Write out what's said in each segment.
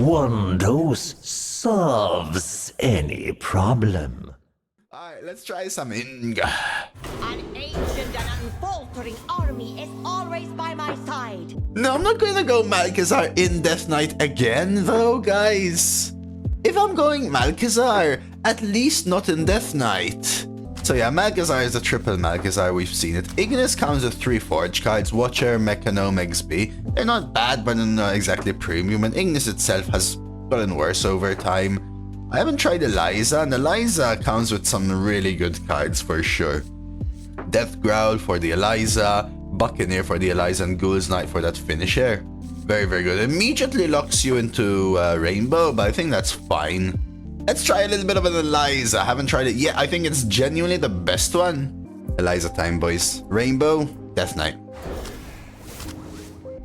one dose solves any problem. Alright, let's try some Ing. An ancient and unfaltering army is always by my side. No, I'm not gonna go Malchezaar in Death Knight again, though, guys. If I'm going Malchezaar, at least not in Death Knight. So yeah, Malchezaar is a triple Malchezaar, we've seen it. Ignis comes with 3 Forge cards, Watcher, Mechanome, XP. They're not bad, but not exactly premium, and Ignis itself has gotten worse over time. I haven't tried Eliza, and Eliza comes with some really good cards for sure. Death Growl for the Eliza, Buccaneer for the Eliza, and Ghoul's Knight for that finisher. Very, very good. Immediately locks you into Rainbow, but I think that's fine. Let's try a little bit of an Eliza. Haven't tried it yet. I think it's genuinely the best one. Eliza time, boys. Rainbow, Death Knight.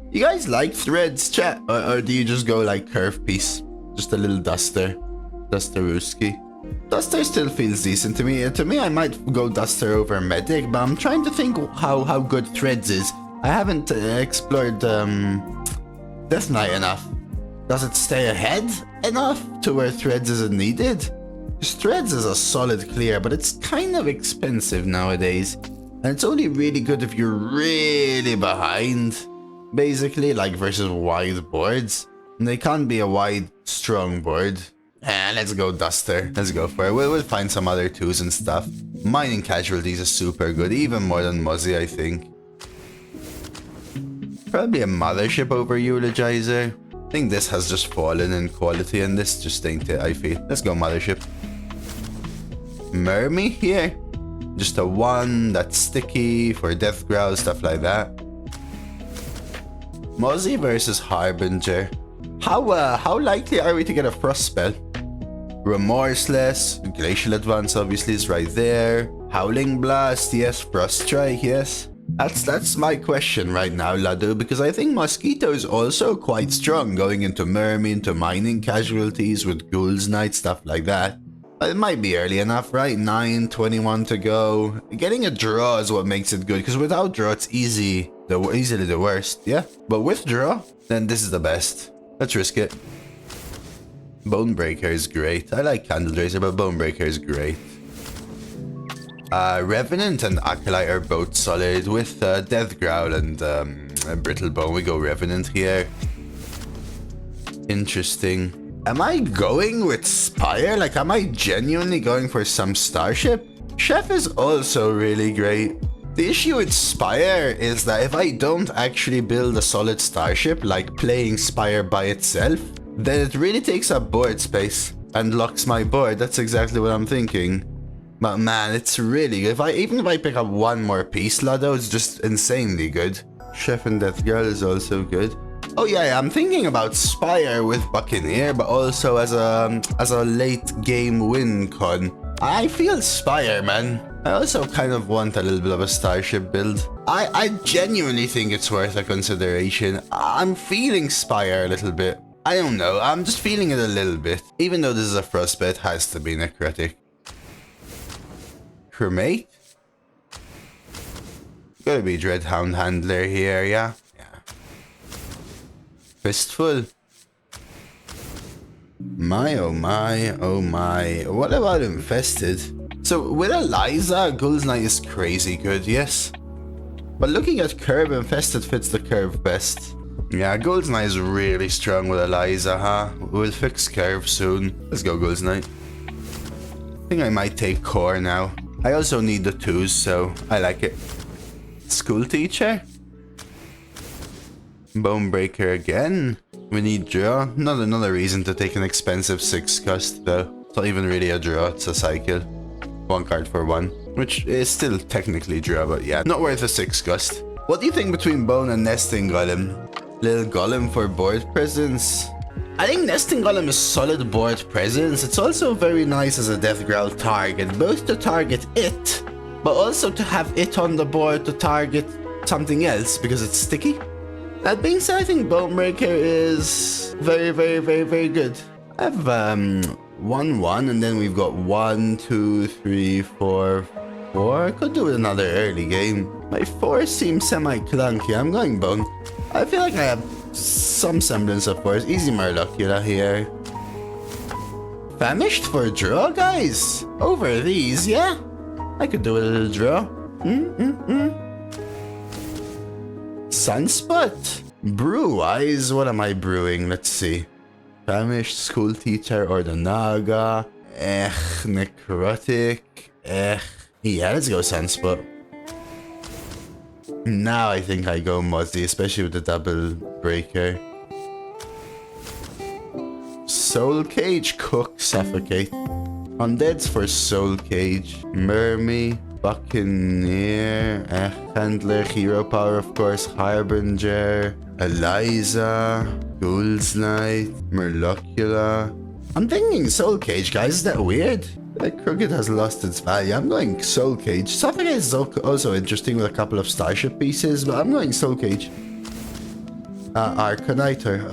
You guys like threads, chat? Or do you just go like curve piece? Just a little duster. Dusterooski. Duster still feels decent to me. To me, I might go Duster over Medic, but I'm trying to think how good threads is. I haven't explored Death Knight enough. Does it stay ahead enough to where threads isn't needed? Because threads is a solid clear, but it's kind of expensive nowadays. And it's only really good if you're really behind. Basically, like versus wide boards. And they can't be a wide, strong board. Let's go Duster. Let's go for it. We'll find some other 2s and stuff. Mining Casualties is super good, even more than Muzzy, I think. Probably a Mothership over Eulogizer. I think this has just fallen in quality, and this just ain't it, I feel. Let's go Mothership. Mermy here. Just a 1 that's sticky for Death Growl, stuff like that. Muzzy versus Harbinger. How likely are we to get a Frost spell? Remorseless, Glacial Advance obviously is right there. Howling Blast, yes. Frost Strike, yes. That's my question right now, Ladu, because I think Mosquito is also quite strong going into Mermy, into Mining Casualties with Ghoul's Knight, stuff like that. It might be early enough, right? 9:21 to go. Getting a draw is what makes it good, because without draw, it's easily the worst, yeah? But with draw, then this is the best. Let's risk it. Bonebreaker is great. I like Candle Racer, but Bonebreaker is great. Revenant and Acolyte are both solid. With Death Growl and Brittlebone, we go Revenant here. Interesting. Am I going with Spire? Like, am I genuinely going for some Starship? Chef is also really great. The issue with Spire is that if I don't actually build a solid Starship, like playing Spire by itself, then it really takes up board space and locks my board. That's exactly what I'm thinking. But man, it's really good. Even if I pick up 1 more piece, Lado, it's just insanely good. Chef and Death Girl is also good. Oh yeah, I'm thinking about Spire with Buccaneer, but also as a late game win con. I feel Spire, man. I also kind of want a little bit of a Starship build. I genuinely think it's worth a consideration. I'm feeling Spire a little bit. I don't know, I'm just feeling it a little bit. Even though this is a Frostbite, it has to be Necrotic. Cremate? Gotta be Dreadhound Handler here, yeah? Yeah. Fistful? My, oh my, oh my. What about Infested? So with Eliza, Ghoul's Knight is crazy good, yes? But looking at curve, Infested fits the curve best. Yeah, Ghoul's Knight is really strong with Eliza, huh? We'll fix curve soon. Let's go Ghoul's Knight. I think I might take core now. I also need the 2s, so I like it. School Teacher? Bonebreaker again? We need draw. Not another reason to take an expensive 6 cost though. It's not even really a draw, it's a cycle. 1 card for 1. Which is still technically draw, but yeah, not worth a 6 cost. What do you think between Bone and Nesting Golem? Little Golem for board presence? I think Nesting Golem is solid board presence. It's also very nice as a Death Growl target, both to target it, but also to have it on the board to target something else because it's sticky. That being said, I think Bonebreaker is very good. I have 1-1 and then we've got 1, 2, 3, 4, 4. I could do with another early game. My 4 seems semi-clunky. I'm going Bone. I feel like I have some semblance of force. Easy Murloc here. Famished for a draw, guys? Over these, yeah? I could do a little draw. Sunspot? Brew-wise, what am I brewing? Let's see. Famished, School Teacher, or the Naga. Necrotic. Yeah, let's go Sunspot. Now I think I go Muzzy, especially with the double breaker. Soul Cage, Cook, Suffocate. Undeads for Soul Cage. Mermy, Buccaneer, Handler, Hero Power, of course, Harbinger, Eliza, Ghoul's Knight, Murlocula. I'm thinking Soul Cage, guys. Is that weird? Like, Crooked has lost its value. I'm going Soul Cage. Suffocate is also interesting with a couple of Starship pieces, but I'm going Soul Cage. Arcaniter.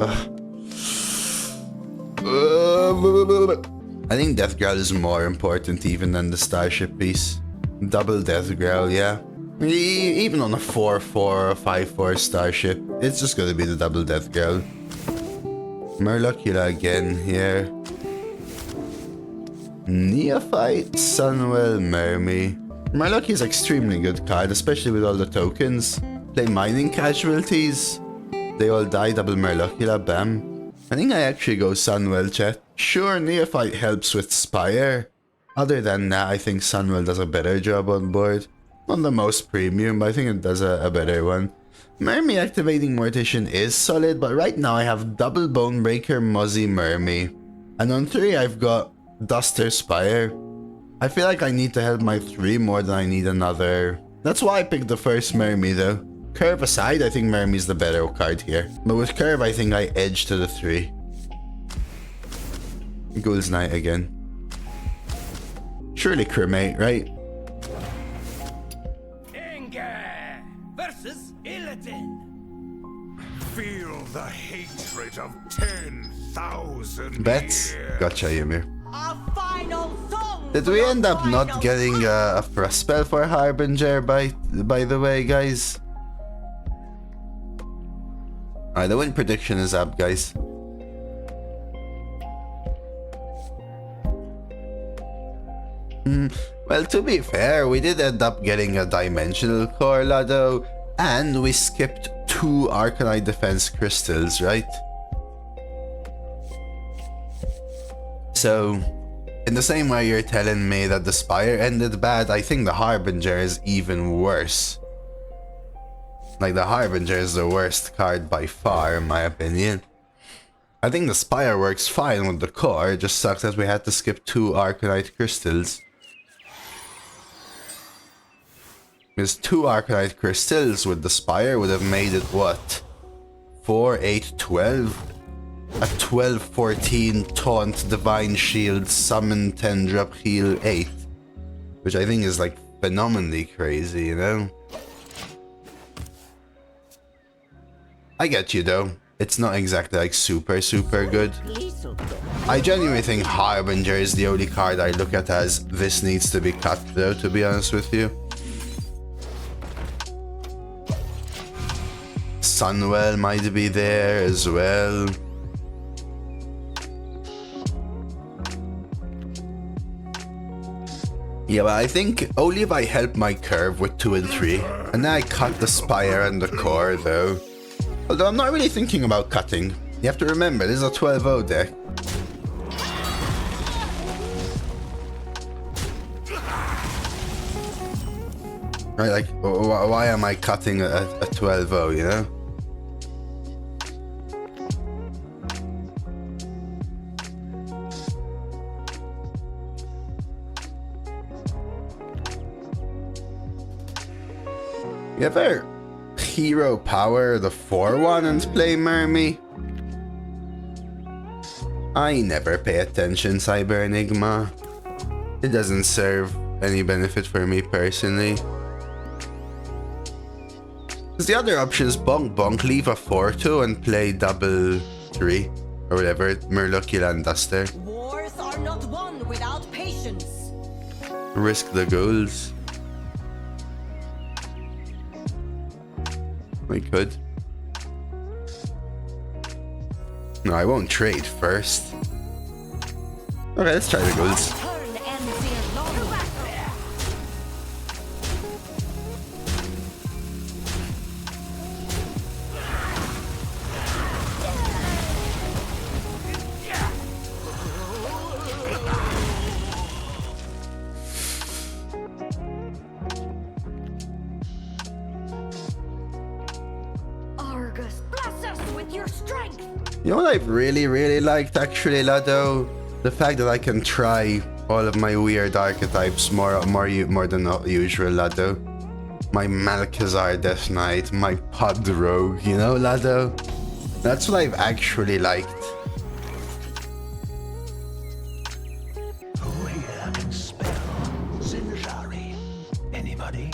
I think Death Growl is more important even than the Starship piece. Double Death Growl, yeah. Even on a 4-4 or 5-4 Starship, it's just gonna be the double Death Growl. Murlocula again here. Neophyte, Sunwell, Mermy. Murloc is extremely good card, especially with all the tokens. Play Mining Casualties. They all die, double Murlocula, bam. I think I actually go Sunwell, chat. Sure, Neophyte helps with Spire. Other than that, I think Sunwell does a better job on board. Not the most premium, but I think it does a better one. Mermy activating Mortician is solid, but right now I have double Bonebreaker, Muzzy, Mermy. And on 3 I've got Duster, Spire. I feel like I need to help my 3 more than I need another. That's why I picked the first Mermy though. Curve aside, I think Mermy's the better card here. But with Curve, I think I edge to the 3. Ghoul's Knight again. Surely Cremate, right? Anger versus Illidan. Feel the hatred of 10,000 Bets? years. Gotcha, Ymir. A final song. Did we end up not getting a Frost spell for Harbinger by the way, guys? Alright, the win prediction is up, guys. Well, to be fair, we did end up getting a Dimensional Corla though, and we skipped 2 Arcanite Defense Crystals, right? So, in the same way you're telling me that the Spire ended bad, I think the Harbinger is even worse. Like, the Harbinger is the worst card by far, in my opinion. I think the Spire works fine with the core, it just sucks that we had to skip 2 Arcanite Crystals. Because 2 Arcanite Crystals with the Spire would have made it, what? 4, 8, 12? A 12-14 Taunt, Divine Shield, Summon 10 drop, Heal 8. Which I think is like phenomenally crazy, you know? I get you though. It's not exactly like super good. I genuinely think Harbinger is the only card I look at as this needs to be cut though, to be honest with you. Sunwell might be there as well. Yeah, but I think only if I help my curve with 2 and 3. And then I cut the Spire and the core though. Although I'm not really thinking about cutting. You have to remember, this is a 12-0 deck. Right, like, why am I cutting a 12-0, you know? You ever Hero Power the 4-1 and play Mermy? I never pay attention, Cyber Enigma. It doesn't serve any benefit for me personally. Because the other option is bonk, leave a 4-2 and play double 3 or whatever, Murlocula and Duster. Wars are not won without patience. Risk the goals. We could. No, I won't trade first. Okay, let's try the golds. Turn ends here long. Argus, bless us with your strength. You know what I've really liked actually, Lado? The fact that I can try all of my weird archetypes more than usual, Lado. My Malkazar Death Knight, my Pod Rogue, you know, Lado? That's what I've actually liked. Who here can spell Zinjari? Anybody?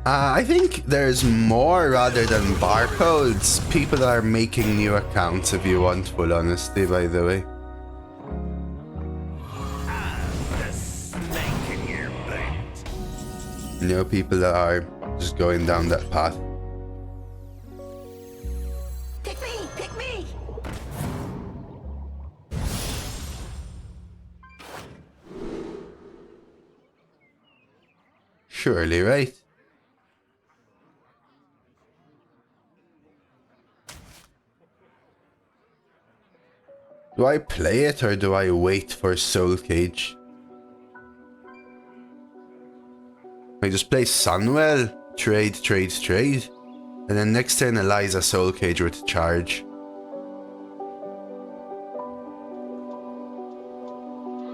I think there's more rather than barcodes. People are making new accounts, if you want full honesty, by the way. The snake in your bait. You know, people that are just going down that path. Pick me, pick me. Surely, right? Do I play it or do I wait for Soul Cage? I just play Sunwell, trade, and then next turn Eliza Soul Cage with charge.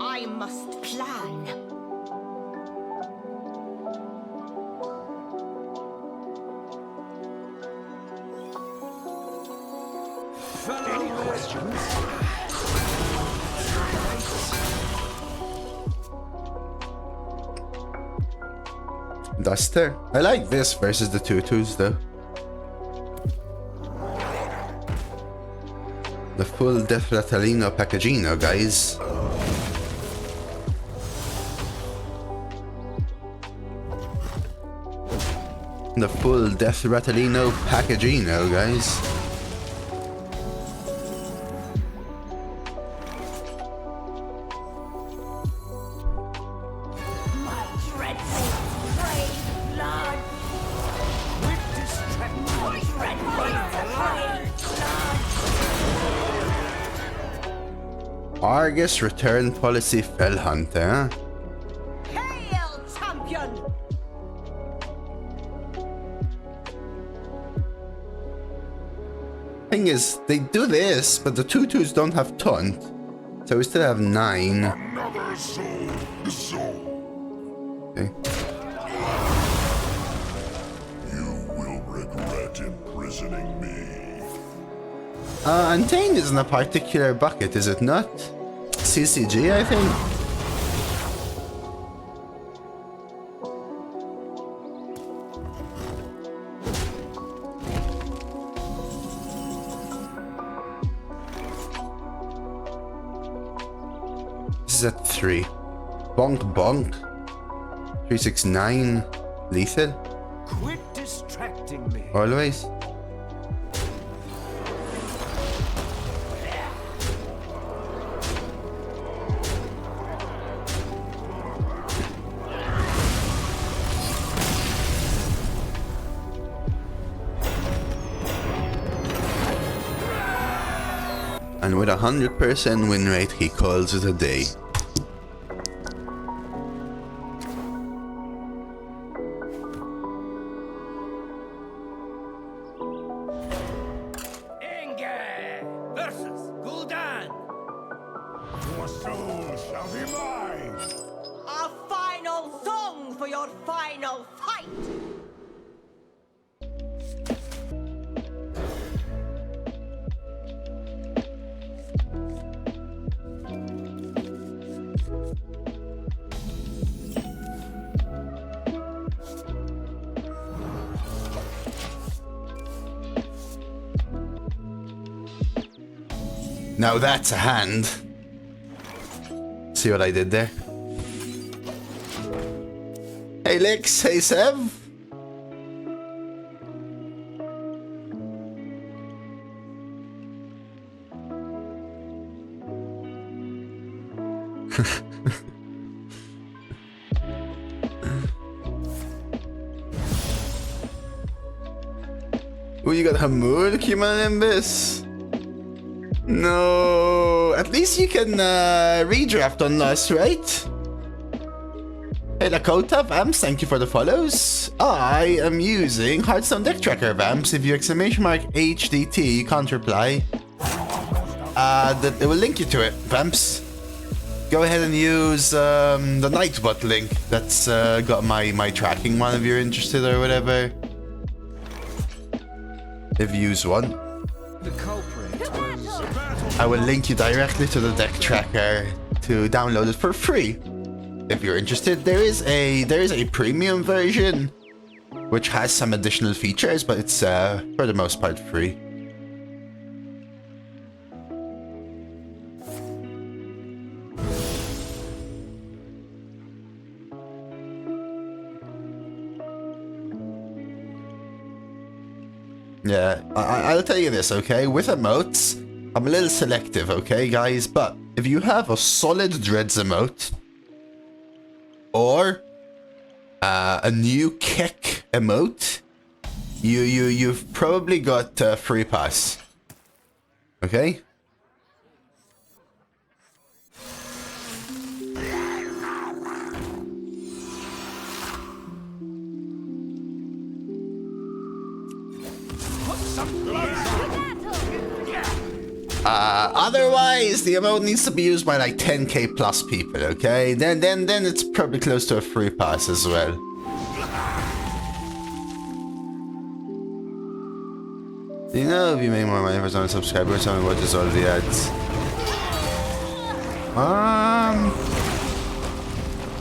I must plan. Any questions? Duster. I like this versus the 2/2s though. The full deathrattle packagino, guys. The full deathrattle packagino, guys. My dreadful brave blood. With distract My dreadful brave blood. Argus return policy fell hunter, huh? Hail, champion. Thing is, they do this, but the 2/2s don't have taunt. So we still have 9. another soul. Okay. You will regret imprisoning me. Untamed isn't a particular bucket, is it not? CCG, I think. This is at 3. Bonk bonk. 369. Lethal. Quit distracting me. Always. And with 100% win rate, he calls it a day. Inge versus Gul'dan. Your soul shall be mine. A final song for your final fight. Now that's a hand. See what I did there? Hey Lix, hey Sev. Oh, you got Hamur, Cumulonimbus? No, at least you can redraft on us, right? Hey Lakota, Vamps, thank you for the follows. I am using Hearthstone Deck Tracker, Vamps. If you exclamation mark HDT, you can't reply. It will link you to it, Vamps. Go ahead and use the Nightbot link. That's got my tracking one if you're interested or whatever. If you use one. The culprit. I will link you directly to the deck tracker to download it for free. If you're interested, there is a premium version which has some additional features, but it's for the most part free. Yeah, I'll tell you this, okay? With emotes, I'm a little selective, okay, guys? But if you have a solid Dreads emote or a new Keck emote, you've probably got free pass, okay? Otherwise, the emote needs to be used by like 10k plus people, okay? Then it's probably close to a free pass as well. Do you know if you make more money for someone subscribers, someone watches all the ads?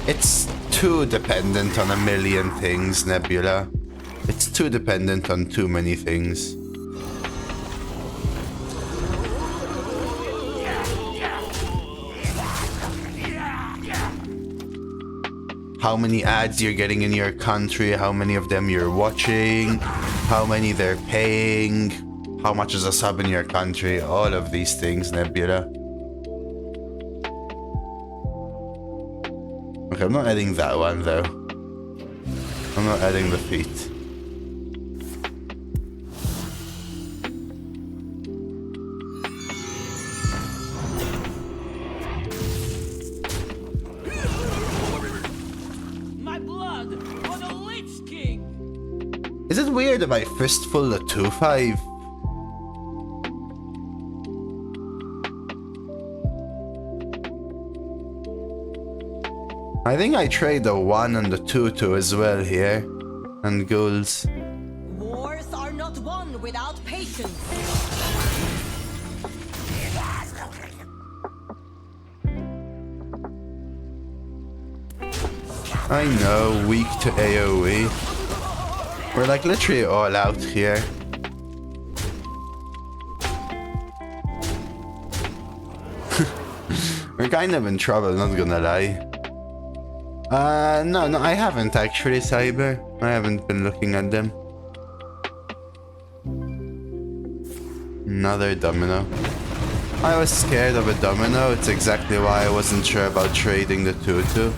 It's too dependent on a million things, Nebula. It's too dependent on too many things. How many ads you're getting in your country, how many of them you're watching, how many they're paying, how much is a sub in your country, all of these things, Nebula. Okay, I'm not adding that one though. I'm not adding the feet. Is it weird if I fistful the 2-5? I think I trade the 1 and the 2-2 as well here. And ghouls. Wars are not won without patience. I know, weak to AoE. We're like literally all out here. We're kind of in trouble, not gonna lie. No, I haven't actually, Cyber. I haven't been looking at them. Another domino. I was scared of a domino. It's exactly why I wasn't sure about trading the 2-2.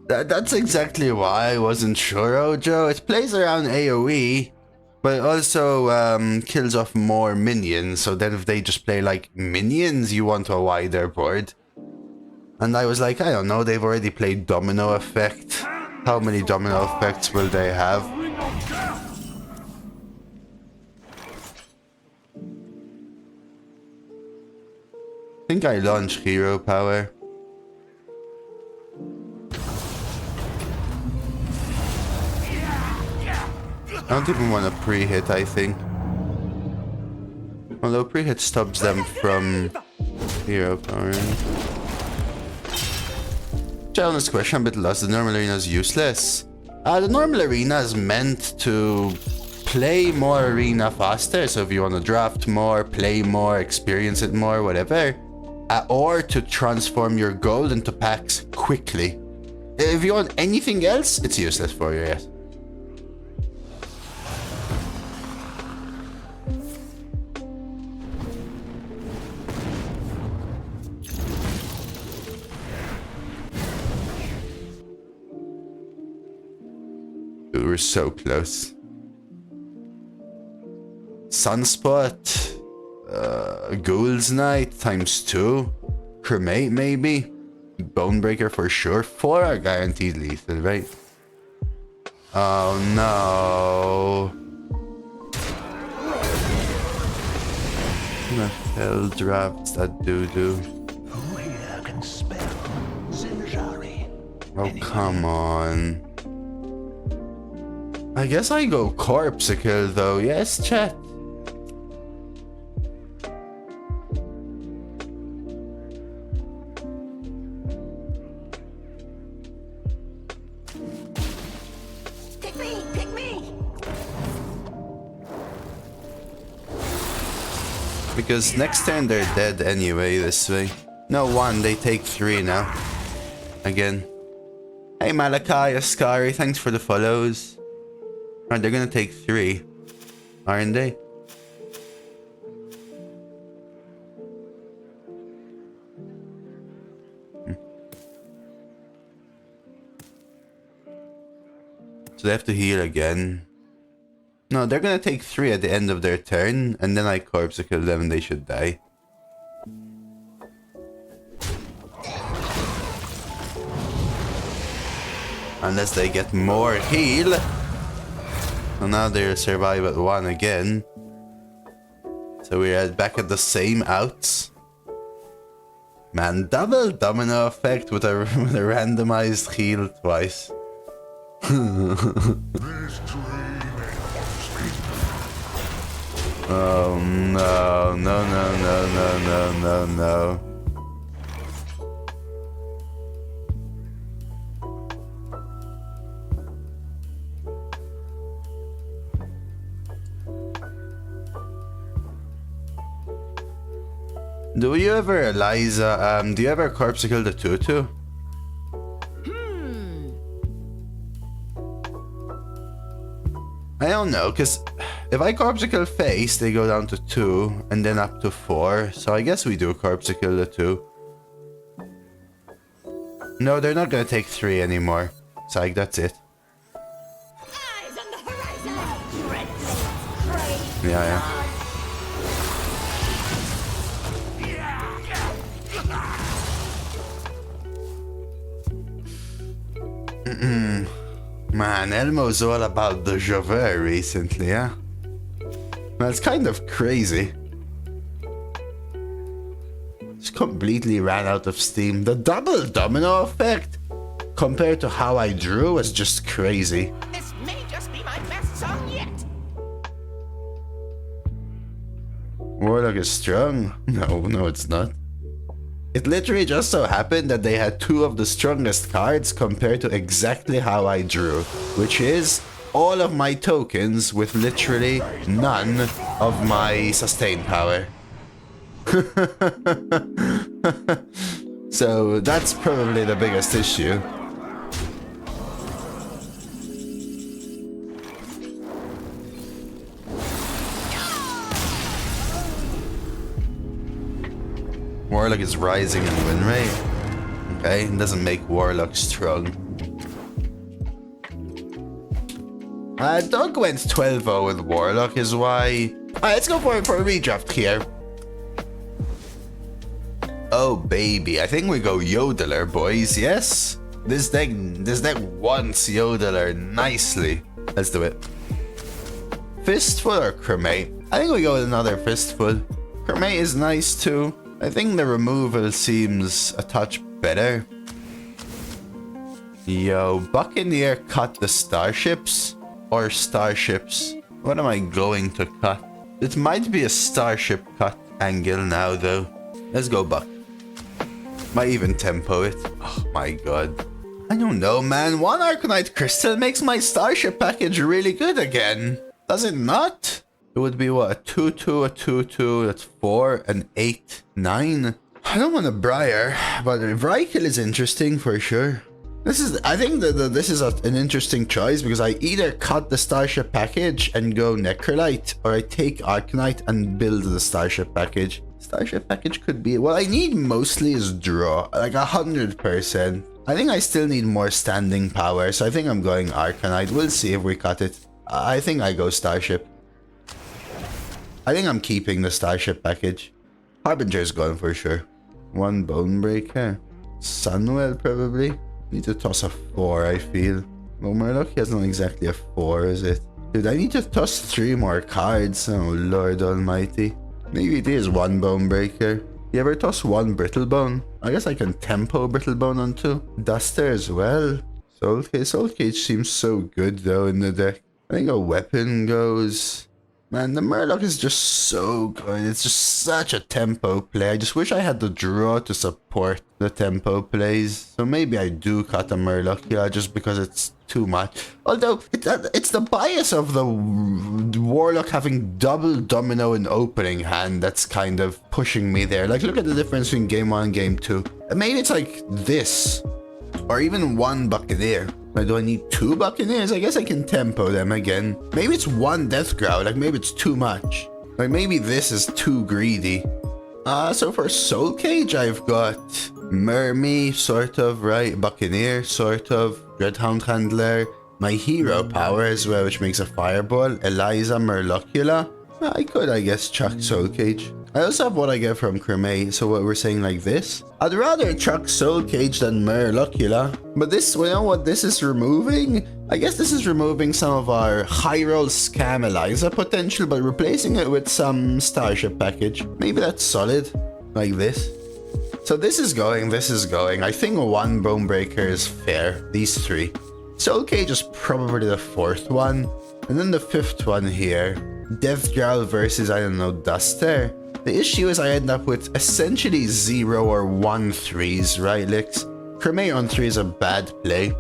That's exactly why I wasn't sure, Ojo. It plays around AoE, but it also kills off more minions. So then if they just play like minions, you want a wider board. And I was like, I don't know, they've already played domino effect. How many domino effects will they have? I think I launched hero power. I don't even want to pre-hit, I think. Although pre-hit stops them from Hero power. Challenge question, a bit lost. The normal arena is useless. The normal arena is meant to play more arena faster. So if you want to draft more, play more, experience it more, whatever. Or to transform your gold into packs quickly. If you want anything else, it's useless for you, yes. We were so close. Sunspot. Ghoul's Night ×2. Cremate maybe. Bonebreaker for sure. 4 are guaranteed lethal, right? Oh no. What the hell drafts that doo-doo? Who here can spell synergy? Oh, come on. I guess I go Corpsicle though. Yes, chat. Pick me! Because next turn they're dead anyway this way. No, 1, they take 3 now. Again. Hey Malachi, Ascari, thanks for the follows. Right, they're gonna take 3, aren't they? So they have to heal again. No, they're gonna take 3 at the end of their turn, and then I Corpsicle them and they should die. Unless they get more heal. So now they'll survive at 1 again. So we're back at the same outs. Man, double domino effect with a randomized heal twice. Oh no, no. Do you ever, Eliza, do you ever Corpsicle the Tutu? I don't know, because if I Corpsicle face, they go down to 2, and then up to 4, so I guess we do Corpsicle the 2. No, they're not gonna take 3 anymore. Psych, that's it. Eyes on the horizon! Red blades, brave. Yeah. Man, Elmo's all about the Javert recently, huh? Well, it's kind of crazy. Just completely ran out of steam. The double domino effect compared to how I drew was just crazy. This may just be my best song yet. Warlock is strong? No, it's not. It literally just so happened that they had 2 of the strongest cards compared to exactly how I drew, which is all of my tokens with literally none of my sustain power. So that's probably the biggest issue. Warlock is rising in win rate. Okay, it doesn't make Warlock strong. Doug went 12-0 with Warlock is why... let's go for a redraft here. Oh baby, I think we go Yodeler, boys, yes? This deck wants Yodeler nicely. Let's do it. Fistful or Cremate? I think we go with another Fistful. Cremate is nice too. I think the removal seems a touch better. Yo, Buccaneer cut the starships? Or starships? What am I going to cut? It might be a starship cut angle now though. Let's go Buck. Might even tempo it. Oh my god. I don't know, man. 1 Arcanite Crystal makes my Starship package really good again. Does it not? It would be what? A 2-2, a 2-2, that's 4, an 8, 9. I don't want a Briar, but Vrykil is interesting for sure. I think that this is an interesting choice because I either cut the Starship package and go Necrolite, or I take Arcanite and build the Starship package. Starship package could be... What I need mostly is draw, like 100%. I think I still need more standing power, so I think I'm going Arcanite. We'll see if we cut it. I think I go Starship. I think I'm keeping the Starship package. Harbinger's gone for sure. 1 Bonebreaker. Sunwell probably. Need to toss a 4, I feel. Well, Murloc isn't exactly a 4, is it? Dude, I need to toss 3 more cards. Oh, Lord almighty. Maybe it is 1 Bonebreaker. You ever toss 1 Brittlebone? I guess I can tempo Brittlebone on 2. Duster as well. Soul Cage seems so good though in the deck. I think a weapon goes... Man, the Murloc is just so good. It's just such a tempo play. I just wish I had the draw to support the tempo plays. So maybe I do cut a Murloc, yeah, just because it's too much. Although, it's the bias of the Warlock having double domino in opening hand that's kind of pushing me there. Like, look at the difference between game 1 and game 2. Maybe it's like this. Or even 1 Buccaneer. Like, do I need 2 Buccaneers? I guess I can tempo them again. Maybe it's 1 Death Growl. Like, maybe it's too much. Like, maybe this is too greedy. So for Soul Cage, I've got Mermy, sort of, right? Buccaneer, sort of. Dreadhound Handler. My hero power as well, which makes a Fireball. Eliza, Murlocula. I could, I guess, chuck Soul Cage. I also have what I get from Cremate, so what we're saying like this. I'd rather chuck Soul Cage than Murlocula. But this, you know what this is removing? I guess this is removing some of our high roll scam Eliza potential, but replacing it with some Starship package. Maybe that's solid, like this. So this is going. I think 1 Bonebreaker is fair, these 3. Soul Cage is probably the 4th one. And then the 5th one here. Death Growl versus, I don't know, Duster. The issue is I end up with essentially 0 or 1 3s, right, Licks? Cremate on 3 is a bad play.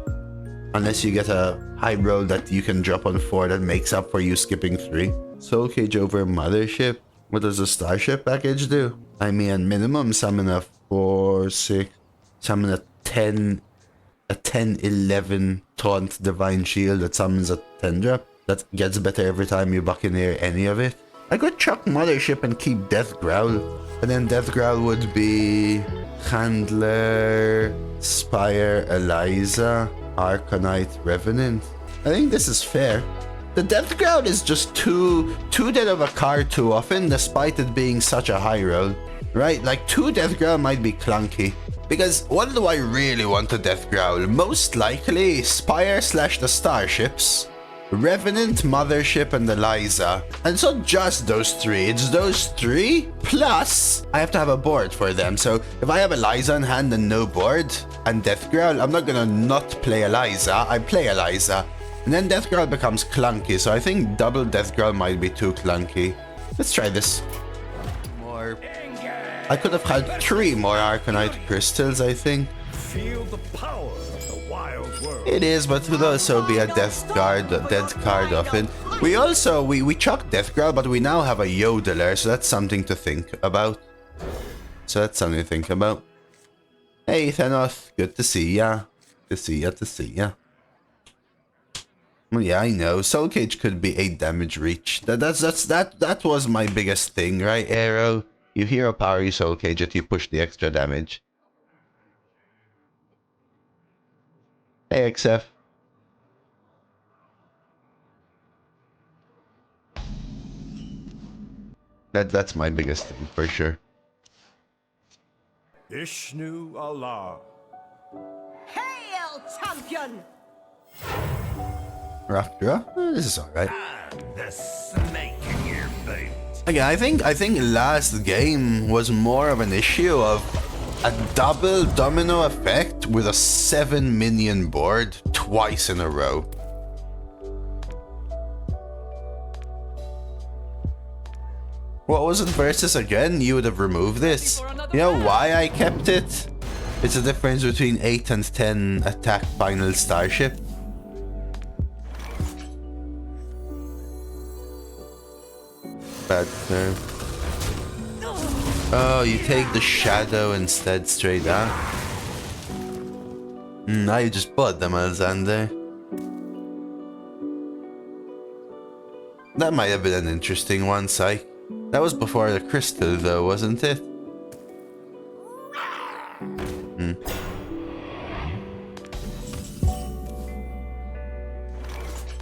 Unless you get a high roll that you can drop on 4 that makes up for you skipping 3. Soul Cage over Mothership. What does the Starship package do? I mean, minimum summon a 4, 6, summon a 10, 11 Taunt Divine Shield that summons a 10 drop. That gets better every time you Buccaneer any of it. I could chuck Mothership and keep Death Growl. And then Death Growl would be Handler, Spire, Eliza, Arcanite, Revenant. I think this is fair. The Death Growl is just too dead of a card too often, despite it being such a high roll. Right? Like 2 Death Growl might be clunky. Because what do I really want to Death Growl? Most likely Spire / the Starships. Revenant, Mothership, and Eliza. And it's not just those 3, it's those 3 plus I have to have a board for them. So if I have Eliza in hand and no board and Death Growl, I'm not gonna not play Eliza, I play Eliza. And then Death Growl becomes clunky, so I think double Death Growl might be too clunky. Let's try this. More. I could have had 3 more Arcanite Crystals, I think. Feel the power of the wild world. It is, but it would also be a dead card often. We chuck Death Growl, but we now have a Yodeler, so that's something to think about. Hey, Thanos, good to see ya. To see ya. Well, yeah, I know. Soul Cage could be 8 damage reach. That was my biggest thing, right, Arrow? You hero power, you Soul Cage it, you push the extra damage. Hey, XF. That's my biggest thing, for sure. Ishnu Allah. Hail, champion! Rough draw? This is alright. The snake in your boot. Again, I think last game was more of an issue of a double domino effect with a 7 minion board twice in a row. What was it versus again? You would have removed this. You know why I kept it? It's the difference between 8 and 10 attack final starship. Bad curve. Oh, you take the shadow instead straight up. Now you just bought them, Alexander. That might have been an interesting one, Psych. That was before the crystal though, wasn't it?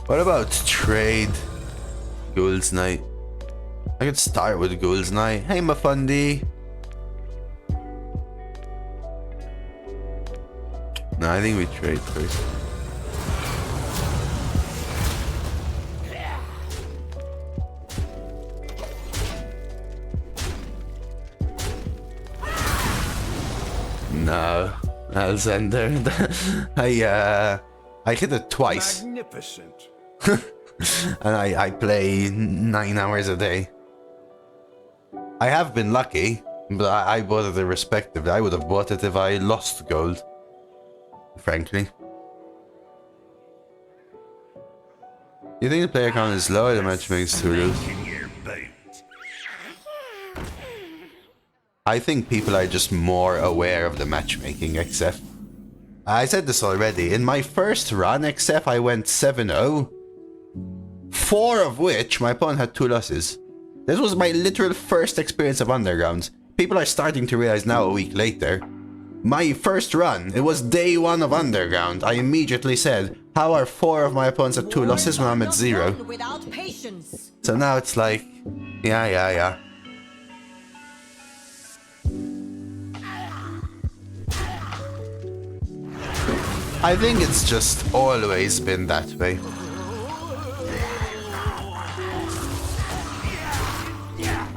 What about trade? Ghoul's Night. I could start with Ghoul's Night. Hey, Mafundi. No, I think we trade first. No, Alexander. I hit it twice. Magnificent. And I play 9 hours a day. I have been lucky, but I bought it irrespective. I would have bought it if I lost gold, frankly. You think the player count is low or the matchmaking's too loose? I think people are just more aware of the matchmaking, XF. I said this already. In my first run, XF, I went 7-0. 4 of which my opponent had 2 losses. This was my literal first experience of Underground. People are starting to realize now a week later. My first run, it was day 1 of Underground. I immediately said, how are 4 of my opponents at 2 losses when I'm at 0? Without patience. So now it's like, yeah. I think it's just always been that way.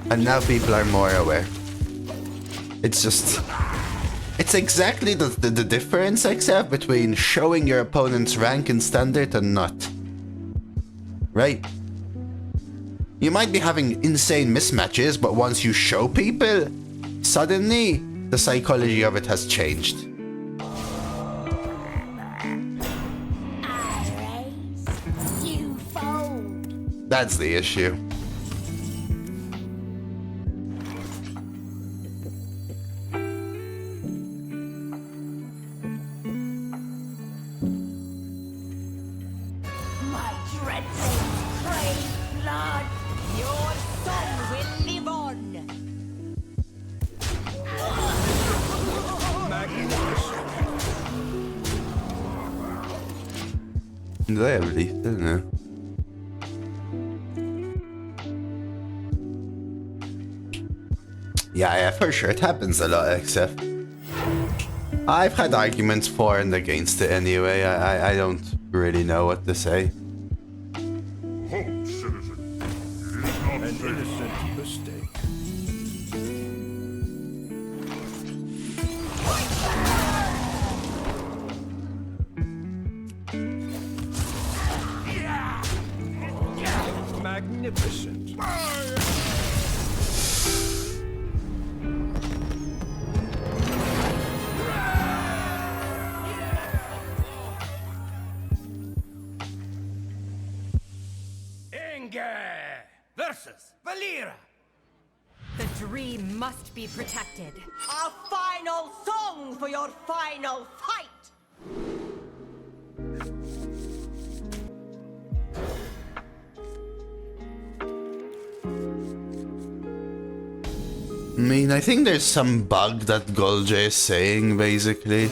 And now people are more aware. It's just... It's exactly the difference, except between showing your opponent's rank in Standard and not. Right? You might be having insane mismatches, but once you show people, suddenly the psychology of it has changed. That's the issue. Do they have leaf? I don't know. Yeah, for sure. It happens a lot, except I've had arguments for and against it anyway. I don't really know what to say. Hope, citizen. It is not an innocent mistake. Magnificent. Versus Valera. The dream must be protected. A final song for your final fight. I mean, I think there's some bug that Golja is saying, basically.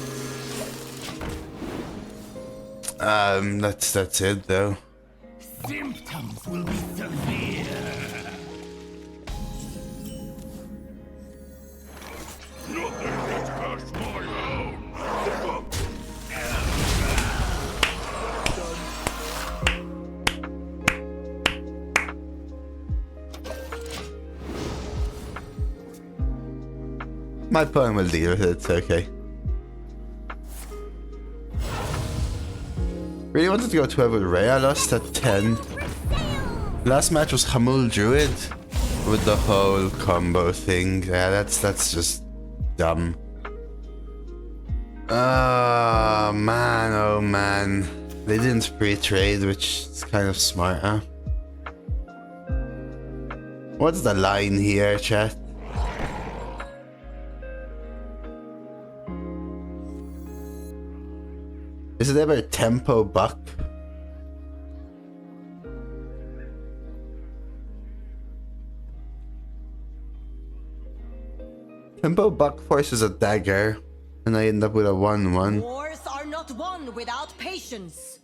That's it, though. Symptoms will be severe. Nothing can touch my home. My opponent will deal with it, it's okay. Really wanted to go 12 with Ray, I lost at 10. Last match was Hamul Druid with the whole combo thing. Yeah, that's just dumb. Oh man. They didn't pre-trade, which is kind of smart, huh? What's the line here, chat? Is it ever tempo buck? Tempo buck forces a dagger, and I end up with a 1/1. Wars are not won without patience.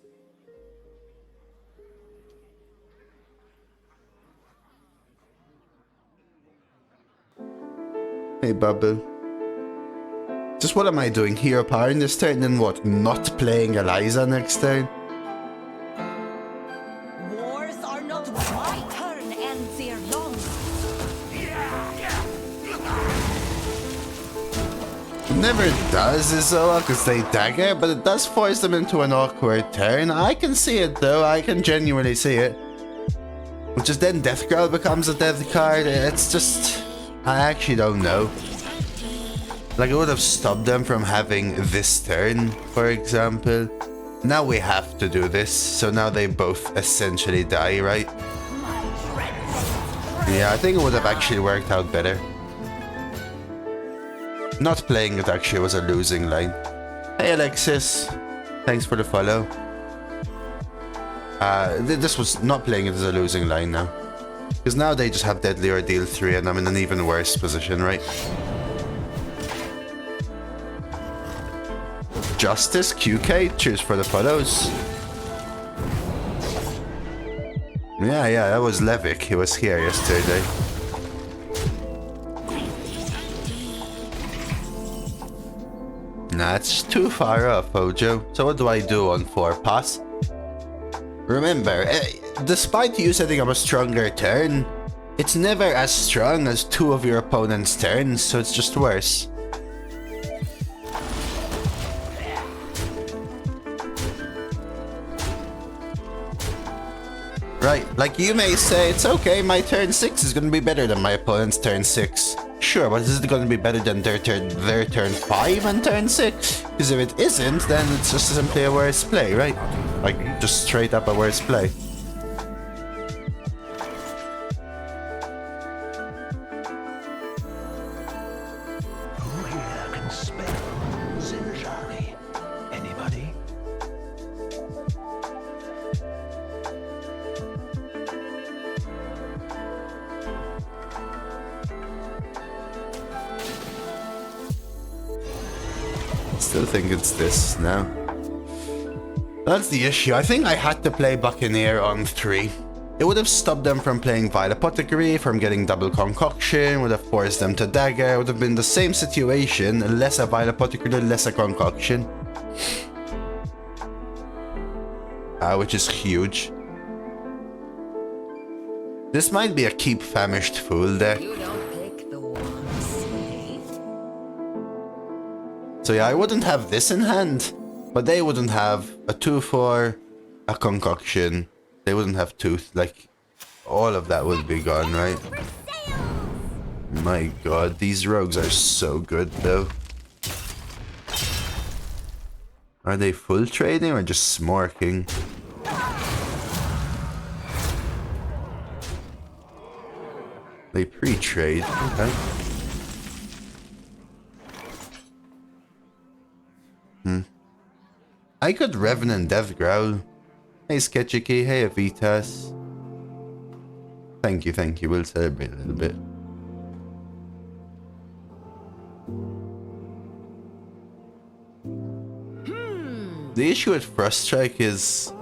Hey, Babu. Just what am I doing? Hero power in this turn, and what? Not playing Eliza next turn? Wars are not won. My turn ends here long. It never does, Izoa, because they dagger, but it does force them into an awkward turn. I can see it, though. I can genuinely see it. Which is then Death Growl becomes a death card. It's just... I actually don't know. Like, it would have stopped them from having this turn, for example. Now we have to do this, so now they both essentially die, right? Yeah, I think it would have actually worked out better. Not playing it actually was a losing line. Hey Alexis, thanks for the follow. This was not playing it as a losing line now. Because now they just have Deadly Ordeal 3 and I'm in an even worse position, right? Justice, QK, cheers for the follows. Yeah, that was Levick. He was here yesterday. Nah, it's too far off, Ojo. So what do I do on 4 pass? Remember, despite you setting up a stronger turn, it's never as strong as 2 of your opponent's turns, so it's just worse. Right, like you may say, it's okay, my turn 6 is gonna be better than my opponent's turn 6. Sure, but is it gonna be better than their turn 5 and turn 6? Because if it isn't, then it's just simply a worse play, right? Like, just straight up a worse play. Who here can spell synergy? Anybody? Still think it's this now. That's the issue. I think I had to play Buccaneer on 3. It would have stopped them from playing Vile Apothecary, from getting double concoction, would have forced them to dagger, would have been the same situation, less a Vile Apothecary, less a concoction. Which is huge. This might be a keep famished fool deck. You don't pick the ones, eh? So yeah, I wouldn't have this in hand, but they wouldn't have a 2/4, a concoction. They wouldn't have tooth. Like, all of that would be gone, right? My god, these rogues are so good, though. Are they full trading or just smorking? They pre-trade, okay. I could Revenant Death Growl. Hey Sketchiky, hey Avitas. Thank you, we'll celebrate a little bit. The issue with Frost Strike is...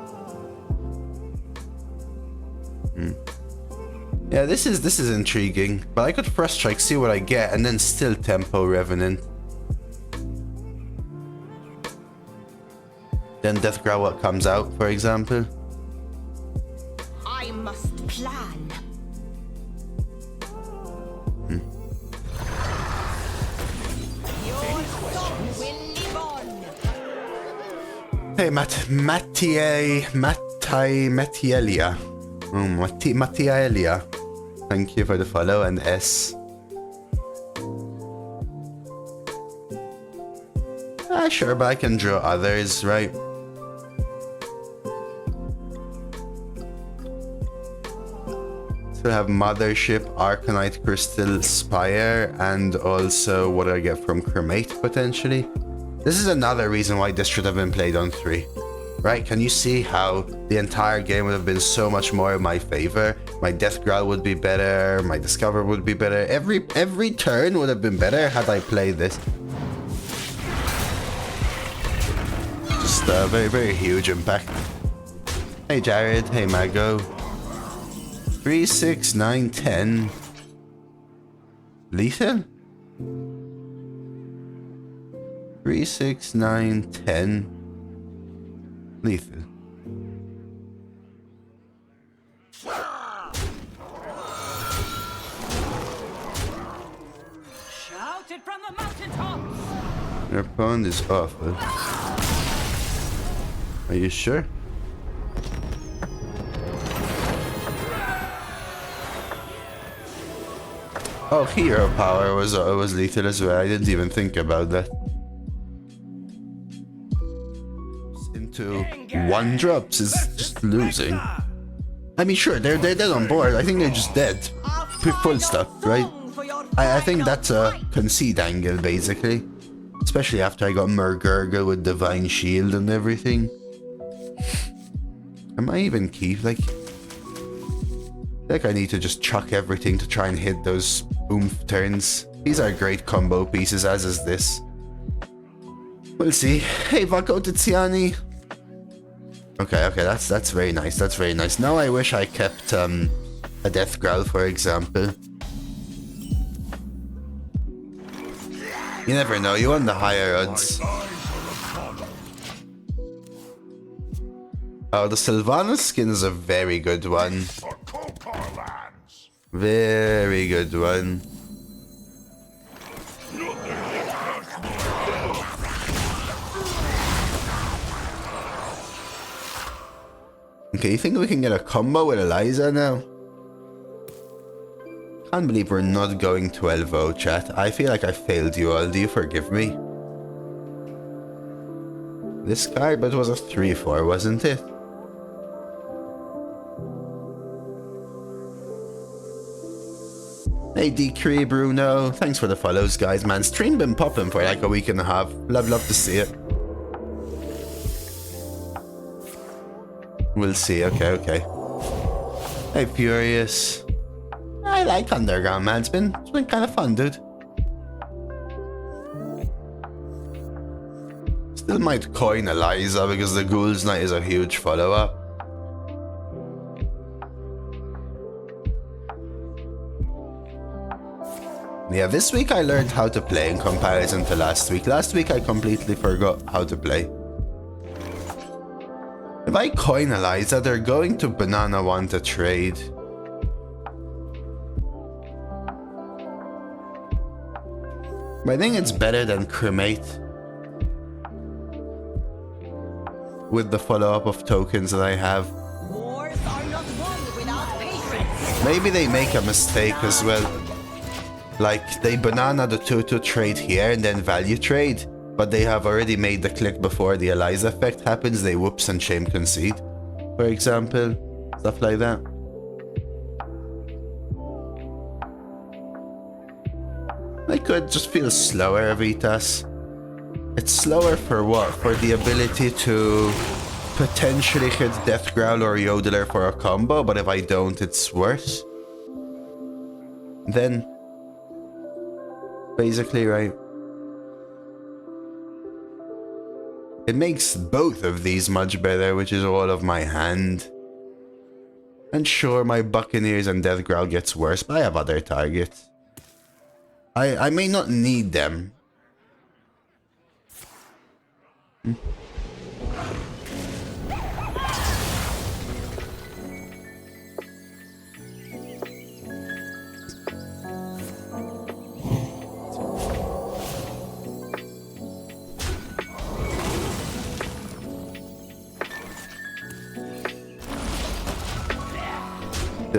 Yeah, this is intriguing, but I could Frost Strike, see what I get, and then still Tempo Revenant. Then Death Growl what comes out, for example. I must plan. Your song will live on. Hey, Mattielia. Mattielia. Thank you for the follow, and S. Yeah, sure, but I can draw others, right? So I have Mothership, Arcanite Crystal, Spire, and also what do I get from Cremate, potentially? This is another reason why this should have been played on 3. Right, can you see how the entire game would have been so much more in my favor? My Death Growl would be better, my Discover would be better, every turn would have been better had I played this. Just a very, very huge impact. Hey Jared, hey Mago. 3, 6, 9, 10. Lethal? 3, 6, 9, 10. Lethal. Shout it from the mountaintops. Your opponent is awful. Are you sure? Oh, hero power was lethal as well. I didn't even think about that. Into 1-drops is just losing. I mean, sure, they're dead on board. I think they're just dead. Full stop, right? I think that's a concede angle, basically. Especially after I got Murgurgle with Divine Shield and everything. Am I even keep, like I need to just chuck everything to try and hit those oomph turns. These are great combo pieces, as is this. We'll see. Hey, Vako Tiziani. Okay, that's very nice. That's very nice. Now I wish I kept a Death Growl, for example. You never know. You want the higher odds. Oh, the Sylvanas skin is a very good one. Very good one. Okay, you think we can get a combo with Eliza now? Can't believe we're not going 12-0, chat. I feel like I failed you all. Do you forgive me? This card, but it was a 3-4, wasn't it? Hey Decree, Bruno. Thanks for the follows, guys, man. Stream been popping for like a week and a half. Love to see it. We'll see. Okay. Hey Furious. I like Underground, man. It's been kind of fun, dude. Still might coin Eliza because the Ghouls Night is a huge follow-up. Yeah, this week I learned how to play in comparison to last week. Last week I completely forgot how to play. If I coin Eliza, they're going to banana want to trade. But I think it's better than Cremate. With the follow-up of tokens that I have. Wars are not won without patience. Maybe they make a mistake as well. Like, they banana the 2-2 trade here and then value trade, but they have already made the click before the Eliza effect happens. They whoops and shame concede, for example. Stuff like that. I could just feel slower, Avitas. It's slower for what? For the ability to potentially hit Death Growl or Yodeler for a combo, but if I don't, it's worse. Then, basically, right? It makes both of these much better, which is all of my hand. And sure, my Buccaneers and Death Growl gets worse, but I have other targets. I may not need them.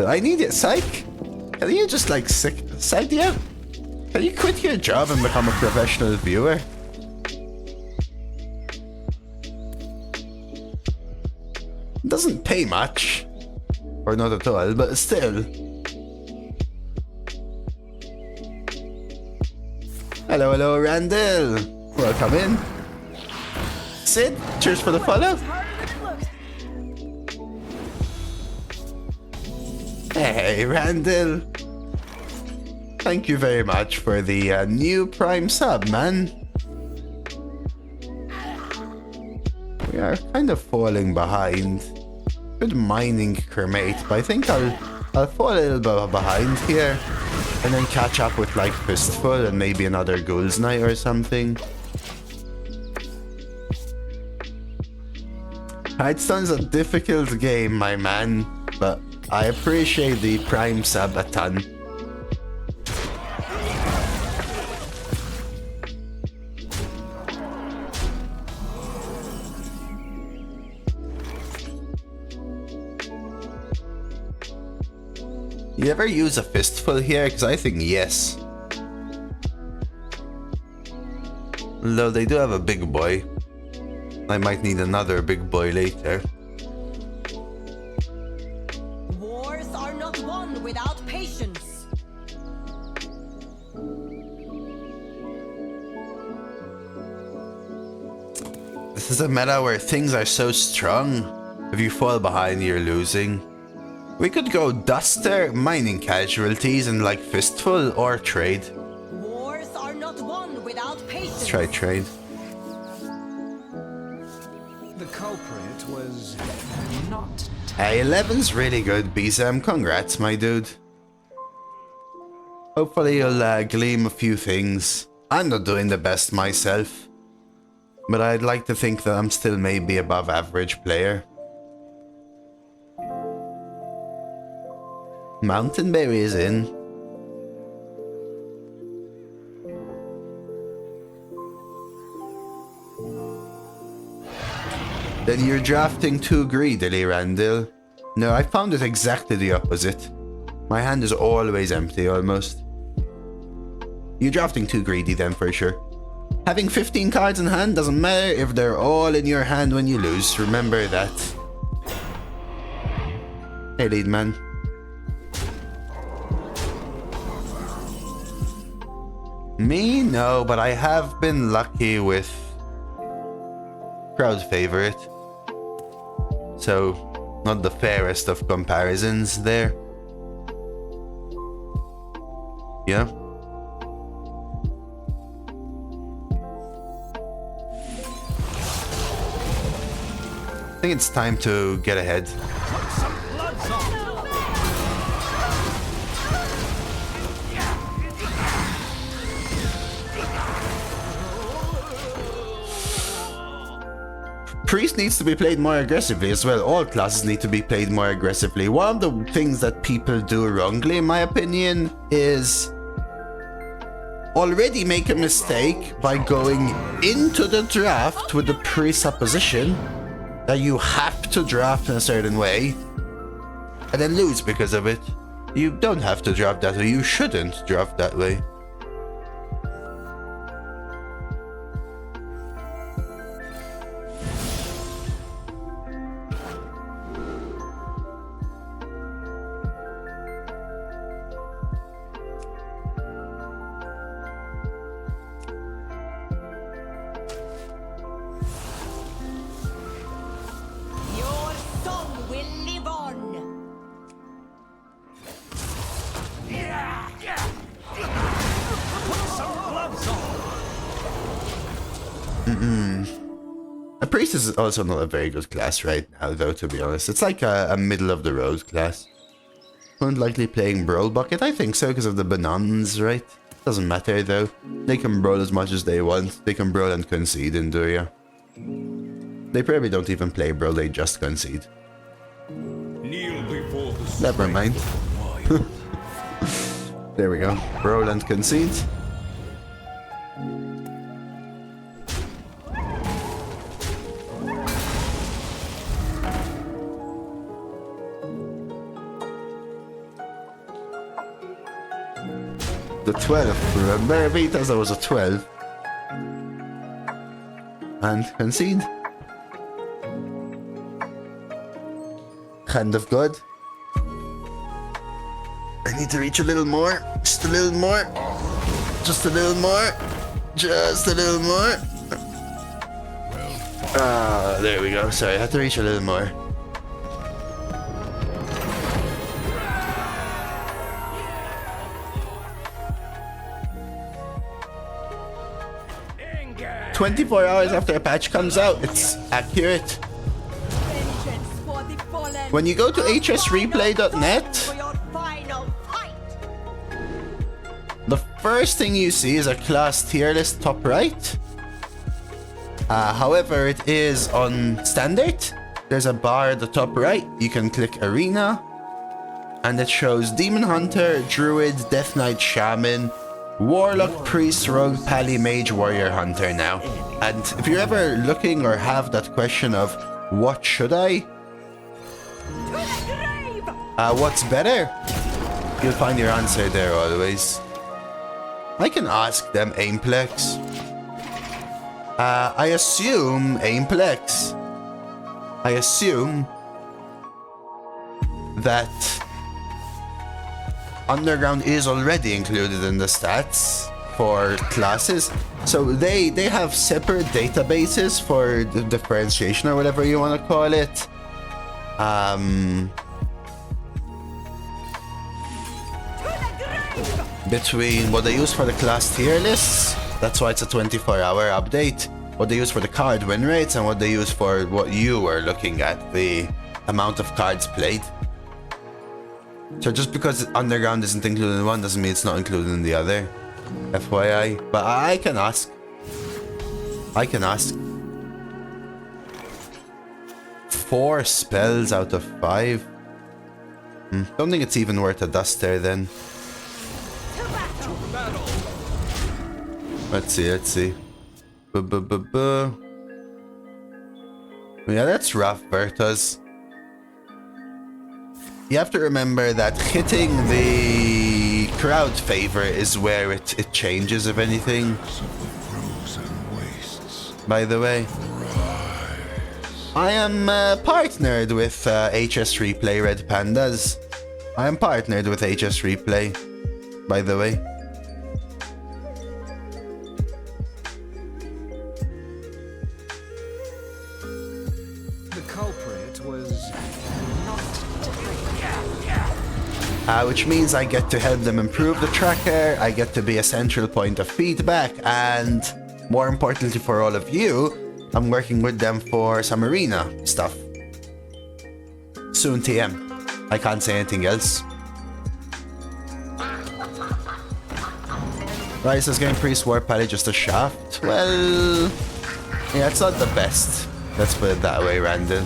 I need it, Psych. Can you just like Psych, yeah? Can you quit your job and become a professional viewer? Doesn't pay much. Or not at all, but still. Hello, hello, Randall. Welcome in. Sid, cheers for the follow. Hey, Randall. Thank you very much for the new Prime sub, man. We are kind of falling behind. Good mining cremate, but I think I'll fall a little bit behind here. And then catch up with like Fistful and maybe another Ghoul's Night or something. Hearthstone's a difficult game, my man, but I appreciate the Prime sub a ton. You ever use a Fistful here? Because I think yes. Though they do have a big boy. I might need another big boy later. Wars are not won without patience. This is a meta where things are so strong. If you fall behind, you're losing. We could go Duster, mining casualties, and like Fistful, or trade. Wars are not won without patience. Let's try trade. The culprit was not. Hey, 11's really good, BZM. Congrats, my dude. Hopefully you'll gleam a few things. I'm not doing the best myself, but I'd like to think that I'm still maybe above average player. Mountainberry is in. Then you're drafting too greedily, Randall. No, I found it exactly the opposite. My hand is always empty, almost. You're drafting too greedy then, for sure. Having 15 cards in hand doesn't matter if they're all in your hand when you lose. Remember that. Hey, lead man. Me? No, but I have been lucky with crowd favorite. So, not the fairest of comparisons there. Yeah. I think it's time to get ahead. Priest needs to be played more aggressively as well. All classes need to be played more aggressively. One of the things that people do wrongly, in my opinion, is already make a mistake by going into the draft with the presupposition that you have to draft in a certain way and then lose because of it. You don't have to draft that way. You shouldn't draft that way. A priest is also not a very good class right now, though, to be honest. It's like a middle-of-the-road class. Won't likely playing Brawl Bucket? I think so, because of the bananas, right? Doesn't matter, though. They can brawl as much as they want. They can brawl and concede in Duria. They probably don't even play Brawl, they just concede. Kneel before the Never mind. There we go. Brawl and concede. The 12, remember, Vitas, there was a 12. And concede. Kind of good. I need to reach a little more. Just a little more. Just a little more. Just a little more. There we go. Sorry, I had to reach a little more. Engage. 24 hours after a patch comes out, it's accurate. Vengeance for the fallen. When you go to hsreplay.net, For your final fight. the first thing you see is a class tier list top right. However, it is on standard. There's a bar at the top right. You can click arena, and it shows Demon Hunter, Druid, Death Knight, Shaman, Warlock, Priest, Rogue, Pally, Mage, Warrior, Hunter now. And if you're ever looking or have that question of what should I? To the grave. What's better? You'll find your answer there always. I can ask them Aimplex. I assume Aimplex. I assume that Underground is already included in the stats for classes. So they have separate databases for the differentiation or whatever you want to call it. Between what they use for the class tier lists, that's why it's a 24-hour update, what they use for the card win rates, and what they use for what you were looking at, the amount of cards played. So just because Underground isn't included in one doesn't mean it's not included in the other. FYI. But I can ask. I can ask. 4 spells out of 5. Don't think it's even worth a dust there then. Let's see, let's see. Yeah, that's rough, Bertas. You have to remember that hitting the crowd favor is where it changes, if anything. By the way, I am partnered with HS Replay Red Pandas. I am partnered with HS Replay, by the way. The culprit was which means I get to help them improve the tracker, I get to be a central point of feedback, and more importantly for all of you, I'm working with them for some arena stuff. Soon TM. I can't say anything else. Right, so it's getting Priest War Pally just a shaft. Well, yeah, it's not the best. Let's put it that way, Randall.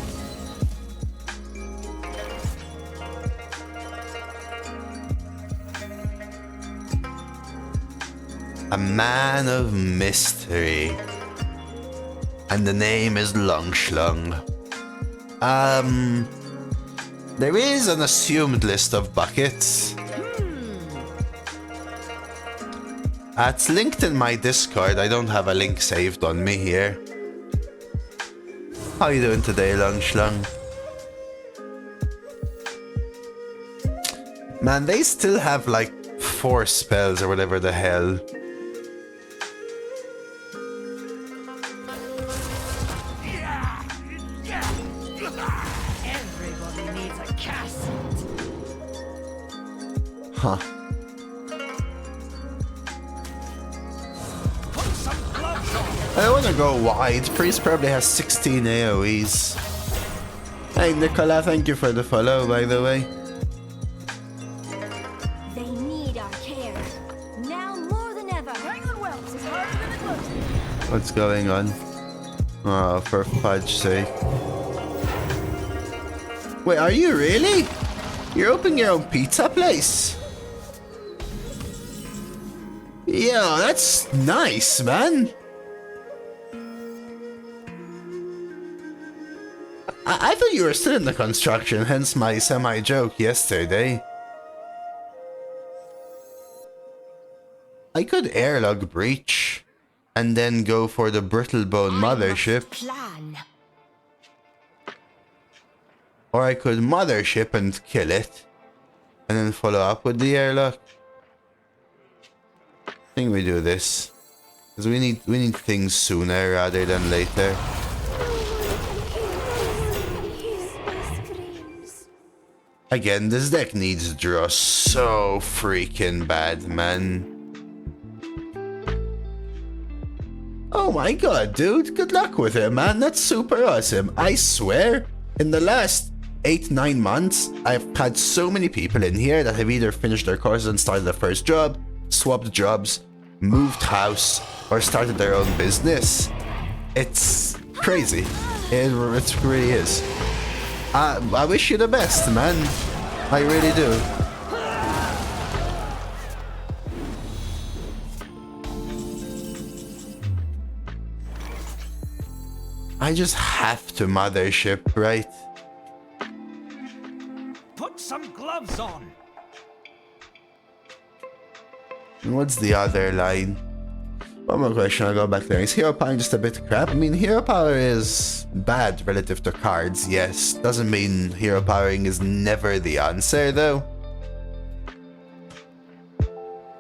A man of mystery. And the name is Longschlung. There is an assumed list of buckets. It's linked in my Discord. I don't have a link saved on me here. How you doing today, Longschlung? Man, they still have like 4 spells or whatever the hell. Everybody needs a cassette. Huh. I don't want to go wide. Priest probably has 16 AoEs. Hey Nicola, thank you for the follow, by the way. They need our care. Now more than ever. Hang on, Wells. It's harder than it looks. What's going on? Oh, for fudge's sake. Wait, are you really? You're opening your own pizza place? Yo, that's nice, man. I thought you were still in the construction, hence my semi-joke yesterday. I could airlog breach and then go for the Brittlebone mothership. Plan. Or I could mothership and kill it. And then follow up with the airlock. I think we do this. Because we need things sooner rather than later. Again, this deck needs draw so freaking bad, man. Oh my god, dude. Good luck with it, man. That's super awesome. I swear, in the last 8-9 months, I've had so many people in here that have either finished their courses and started their first job, swapped jobs, moved house, or started their own business. It's crazy. It really is. I wish you the best, man. I really do. I just have to mothership, right? Put some gloves on. And what's the other line? One more question, I'll go back there. Is hero power just a bit crap? I mean, hero power is bad relative to cards, yes. Doesn't mean hero powering is never the answer, though.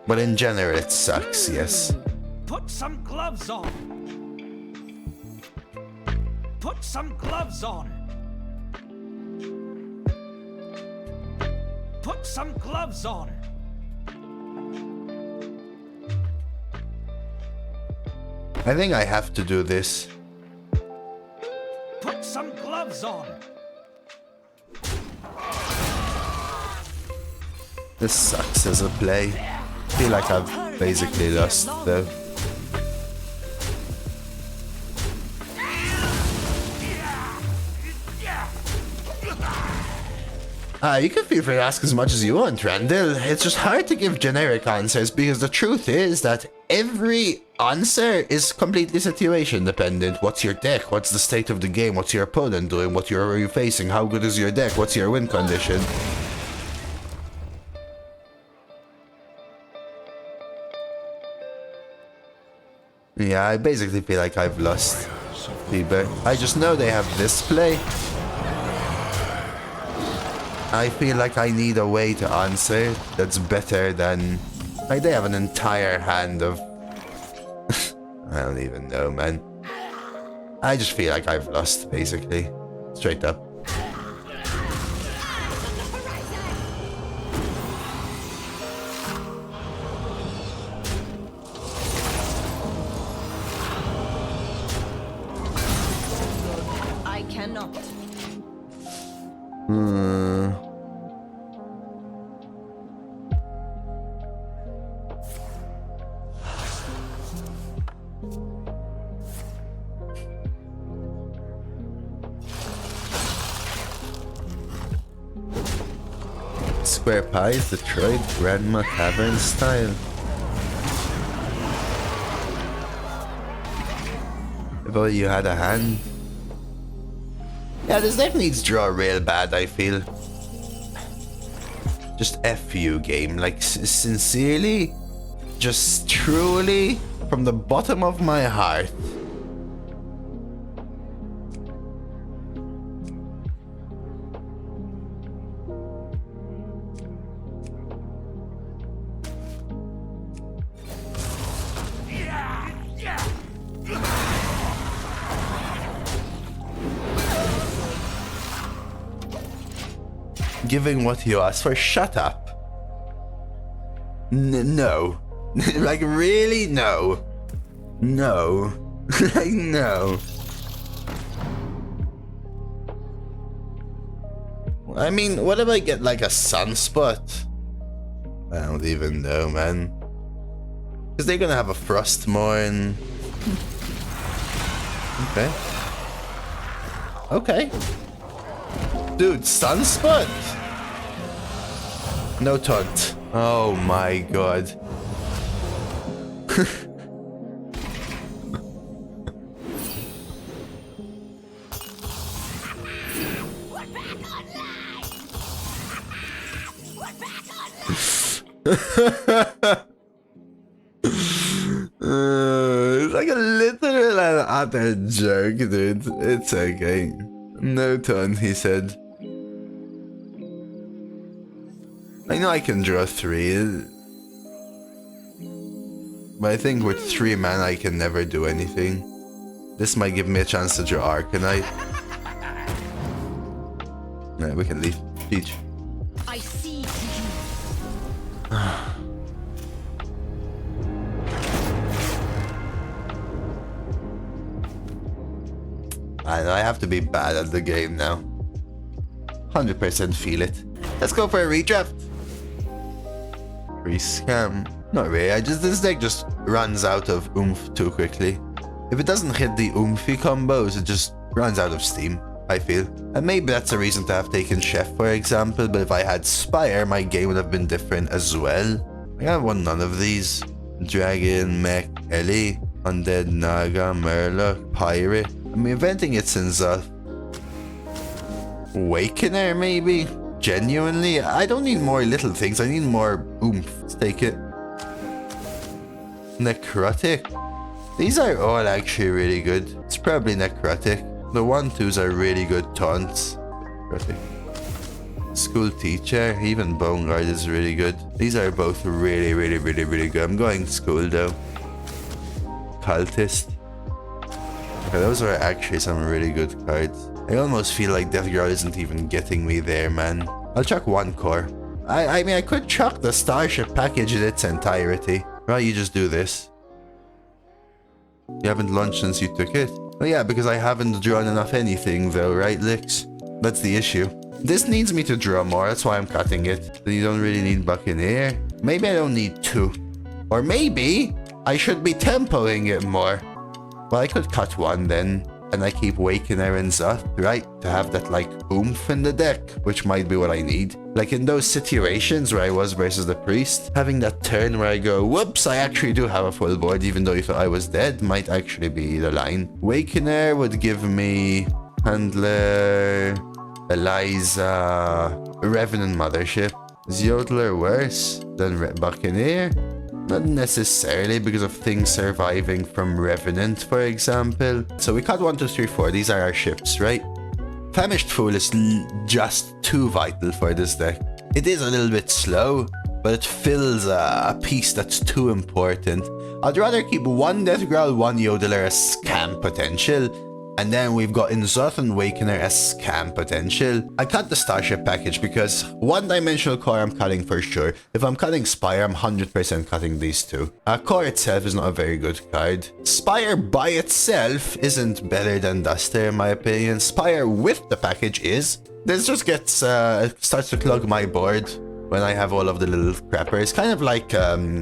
But in general, it sucks, yes. Put some gloves on. Put some gloves on. Put some gloves on. I think I have to do this. Put some gloves on. This sucks as a play. I feel like I've basically lost though. You can feel free to ask as much as you want, Randall. It's just hard to give generic answers because the truth is that every answer is completely situation dependent. What's your deck? What's the state of the game? What's your opponent doing? What are you facing? How good is your deck? What's your win condition? Yeah, I basically feel like I've lost Bieber. I just know they have this play. I feel like I need a way to answer that's better than... Like, they have an entire hand of... I don't even know, man. I just feel like I've lost, basically. Straight up. I cannot. Square Pies, Detroit, Grandma Tavern style. If only you had a hand. Yeah, this deck needs draw real bad, I feel. Just F you, game. Like, sincerely, just truly, from the bottom of my heart. Giving what you asked for, shut up. No. Like, really? No. No. Like, no. I mean, what if I get like a sunspot? I don't even know, man. Because they're gonna have a Frostmourne. Okay. Okay. Dude, sunspot? No taunt. Oh my god. It's like a literal and utter joke, dude. It's okay. No taunt, he said. I know I can draw 3. But I think with 3 mana I can never do anything. This might give me a chance to draw Arcanite. Yeah, we can leave. Peach. I see you. I have to be bad at the game now. 100% feel it. Let's go for a redraft. Free scam. Not really, this deck just runs out of oomph too quickly. If it doesn't hit the oomphy combos, it just runs out of steam, I feel. And maybe that's a reason to have taken Chef, for example, but if I had Spire, my game would have been different as well. I have won none of these. Dragon, Mech, Ellie, Undead, Naga, Murloc, Pirate. I'm inventing it since Awakener, maybe? Genuinely, I don't need more little things, I need more oomph. Let's take it. Necrotic. These are all actually really good. It's probably Necrotic. The 1-2s are really good taunts. Necrotic. School Teacher, even Bone Guard is really good. These are both really good. I'm going School though. Cultist. Okay, those are actually some really good cards. I almost feel like deathrattle isn't even getting me there, man. I'll chuck 1 core. I mean, I could chuck the Starship package in its entirety. Right, you just do this. You haven't launched since you took it? Oh yeah, because I haven't drawn enough anything though, right, Licks? That's the issue. This needs me to draw more, that's why I'm cutting it. Then you don't really need Buccaneer. Maybe I don't need 2. Or maybe I should be tempoing it more. Well, I could cut 1 then. And I keep Wakener and Zoth, right? To have that like oomph in the deck, which might be what I need. Like in those situations where I was versus the priest, having that turn where I go, whoops, I actually do have a full board, even though if I was dead, might actually be the line. Wakener would give me Handler, Eliza, Revenant Mothership. Is Yodeler worse than Buccaneer? Not necessarily because of things surviving from Revenant, for example. So we cut 1, 2, 3, 4. These are our ships, right? Famished Fool is just too vital for this deck. It is a little bit slow, but it fills a piece that's too important. I'd rather keep 1 Deathrattle, 1 Yodeler as scam potential, and then we've got Zoth and Wakener as scam potential. I cut the Starship package because 1-dimensional core I'm cutting for sure. If I'm cutting Spire, I'm 100% cutting these 2. Core itself is not a very good card. Spire by itself isn't better than Duster in my opinion. Spire with the package is. This just gets, it starts to clog my board when I have all of the little crappers. Kind of like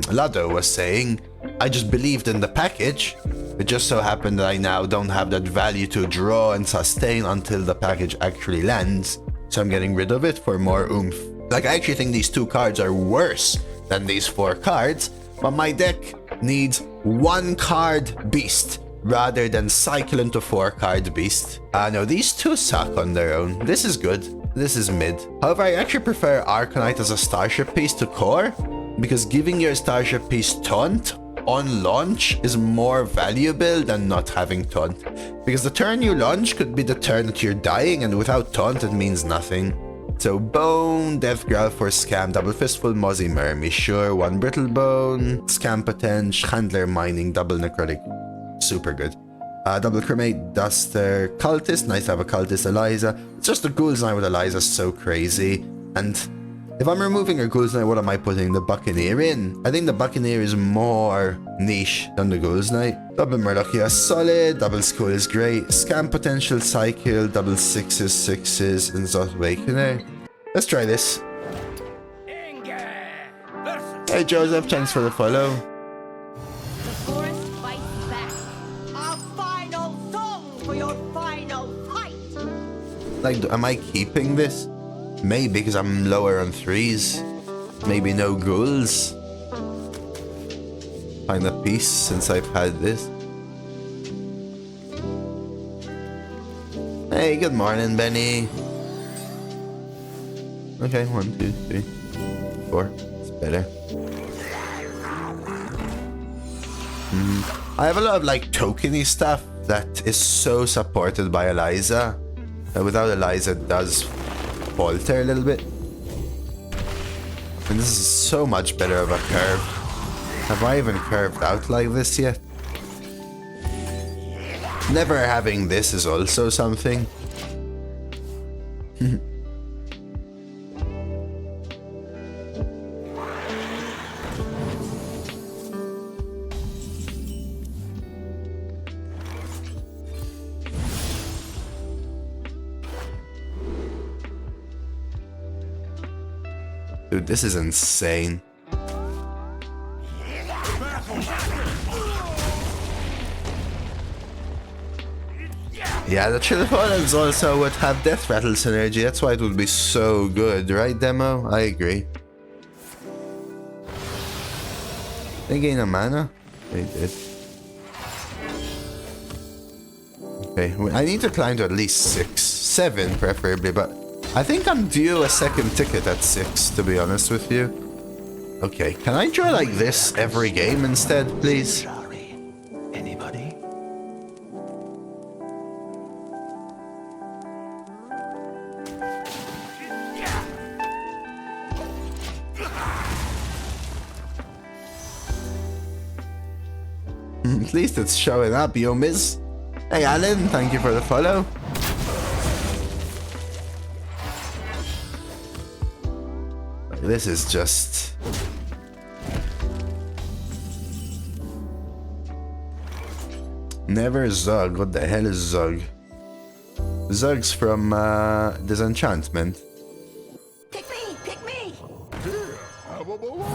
Lado was saying, I just believed in the package. It just so happened that I now don't have that value to draw and sustain until the package actually lands. So I'm getting rid of it for more oomph. Like, I actually think these 2 cards are worse than these 4 cards, but my deck needs 1 card beast rather than cycle into 4 card beast. No, these 2 suck on their own. This is good. This is mid. However, I actually prefer Arcanite as a Starship piece to core, because giving your Starship piece taunt on launch is more valuable than not having taunt, because the turn you launch could be the turn that you're dying, and without taunt it means nothing. So Bone, Deathrattle for scam, Double Fistful, Mozzie Mermy, sure, 1 Brittle Bone, Scam Potential, Handler Mining, Double Necrotic, super good. Double Cremate, Duster, Cultist, nice to have a Cultist, Eliza. It's just the Ghouls Knight with Eliza is so crazy, and if I'm removing a Ghouls Knight, what am I putting the Buccaneer in? I think the Buccaneer is more niche than the Ghouls Knight. Double Murloc, yeah, solid. Double Skull is great. Scam Potential, Cycle, double 6s, 6s, and Zoth Awakener. Let's try this. Hey Joseph, thanks for the follow. The forest fights back. A final song for your final fight. Like, am I keeping this? Maybe, because I'm lower on 3s. Maybe no ghouls. Find a piece since I've had this. Hey, good morning, Benny. Okay, 1, 2, 3, 4. It's better. I have a lot of like tokeny stuff that is so supported by Eliza. Without Eliza, it does falter a little bit. And this is so much better of a curve. Have I even curved out like this yet? Never having this is also something. Dude, this is insane. Yeah, the chill opponents also would have deathrattle synergy. That's why it would be so good, right, Demo? I agree. They gain a mana? They did. Okay, I need to climb to at least 6. 7 preferably, but I think I'm due a second ticket at 6, to be honest with you. Okay, can I draw like this every game instead, please? Sorry. Anybody? At least it's showing up, yo, miss. Hey, Alan, thank you for the follow. This is just... Never Zug. What the hell is Zug? Zug's from Disenchantment. Pick me! Pick me! Here, have a balloon.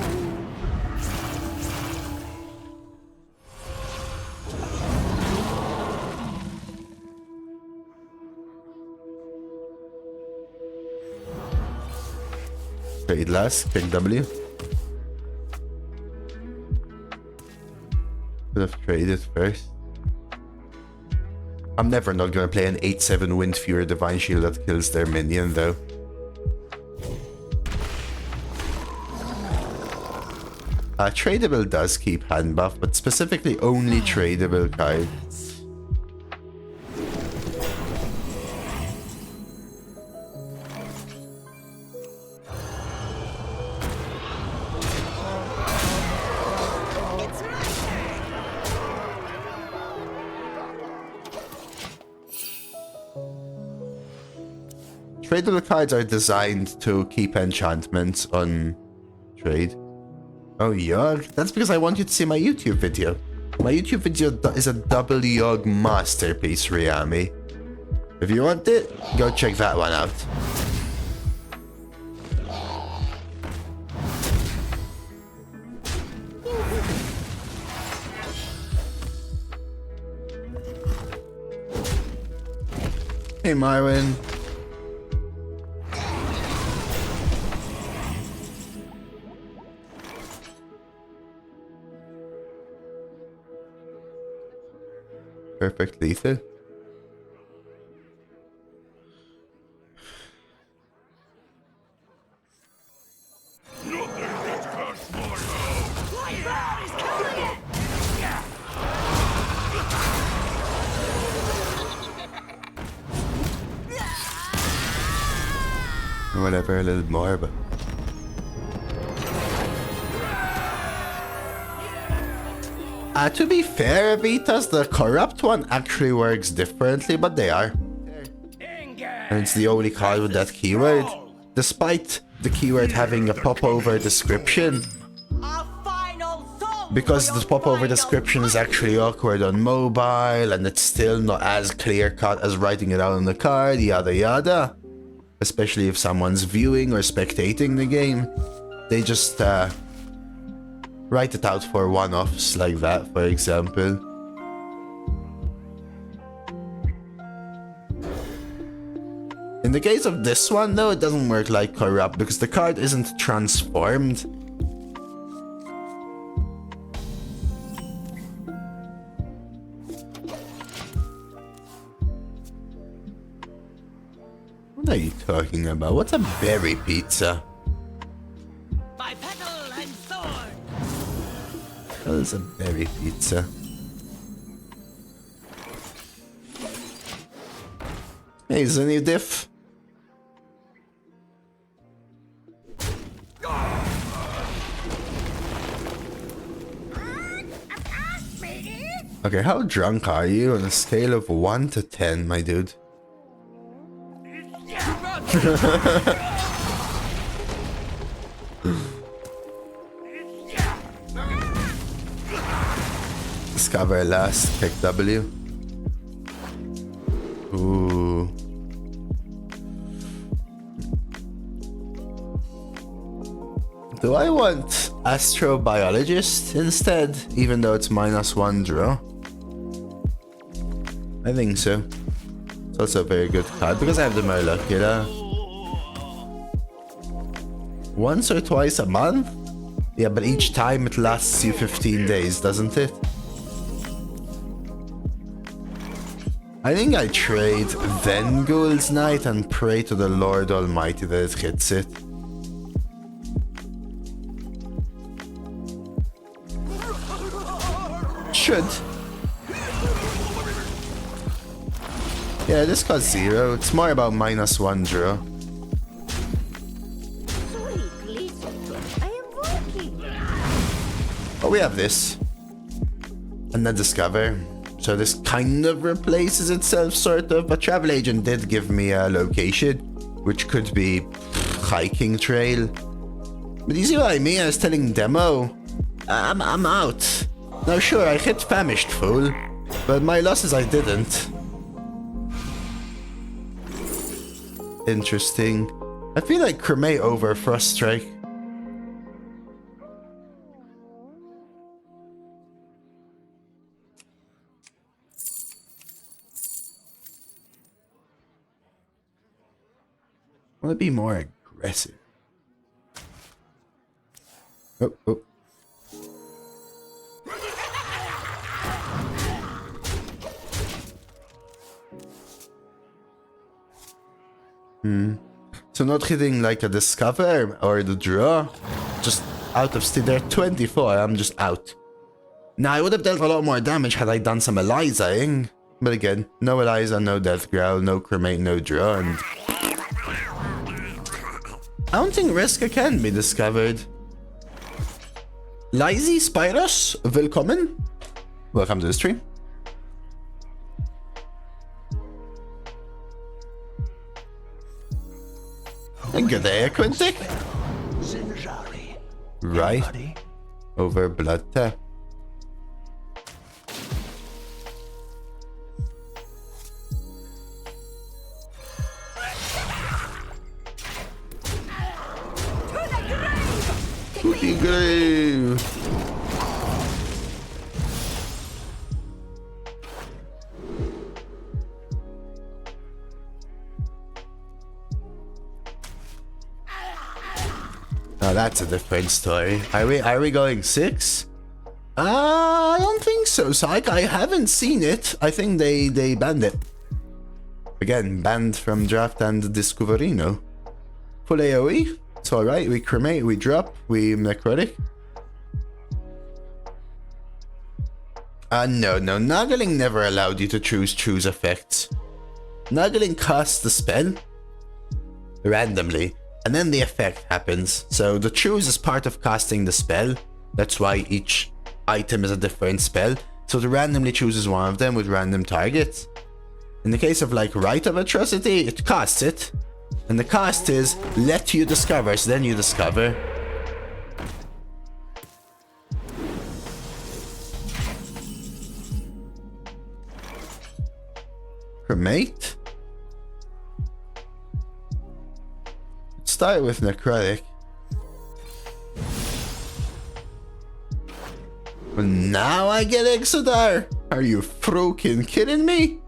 Trade last, pick W. Could have traded first. I'm never not gonna play an 8/7 Wind Fury Divine Shield that kills their minion though. Tradable does keep hand buff, but specifically only tradable cards. Tradable cards are designed to keep enchantments on trade. Oh, Yogg? That's because I want you to see my YouTube video. My YouTube video is a double Yogg masterpiece, Riami. If you want it, go check that one out. Hey, Marwin. Perfect lethal. Or whatever, a little more, but to be fair, Vitas, the corrupt one actually works differently, but they are. And it's the only card with that keyword. Despite the keyword having a pop-over description. Because the pop-over description is actually awkward on mobile, and it's still not as clear-cut as writing it out on the card, yada yada. Especially if someone's viewing or spectating the game. They just, write it out for one-offs like that, for example. In the case of this one, though, it doesn't work like corrupt because the card isn't transformed. What are you talking about? What's a berry pizza? By petal and sword! What is a berry pizza? Hey, is any diff? Okay, how drunk are you on a scale of 1 to 10, my dude? Discover last, pick W. Ooh. Do I want astrobiologist instead, even though it's -1 draw? I think so. It's also a very good card because I have the Molecular. Once or twice a month? Yeah, but each time it lasts you 15 days, doesn't it? I think I trade Vengul's Night and pray to the Lord Almighty that it hits it. Should. Yeah, this costs 0. It's more about -1 draw. Oh, we have this. And then Discover. So this kind of replaces itself, sort of. But Travel Agent did give me a location, which could be hiking trail. But you see what I mean? I was telling Demo, I'm out. Now sure, I hit Famished Fool, but my losses I didn't. Interesting. I feel like Cremate over Frost Strike. I want to be more aggressive. Oh, oh. So not hitting like a Discover or the draw, just out of state. They're 24, I'm just out. Now I would have dealt a lot more damage had I done some Eliza-ing. But again, no Eliza, no Death Growl, no Cremate, no draw, and I don't think Riska can be discovered. Lizy Spyros, willkommen. Welcome to the stream. And good day, Quintic. Synergies. Right. Anybody? Over Blood Tap. To the grave. Now that's a different story. Are we going 6? I don't think so, Psych. I haven't seen it. I think they banned it. Again, banned from draft and Discoverino. Full AoE. It's alright. We cremate, we drop, we necrotic. No. Naggling never allowed you to choose effects. Naggling casts the spell randomly, and then the effect happens. So the choose is part of casting the spell. That's why each item is a different spell. So it randomly chooses one of them with random targets. In the case of like Rite of Atrocity, it casts it. And the cast is let you discover, so then you discover. Cremate? Let's start with Necrotic. But now I get Exodar! Are you freaking kidding me?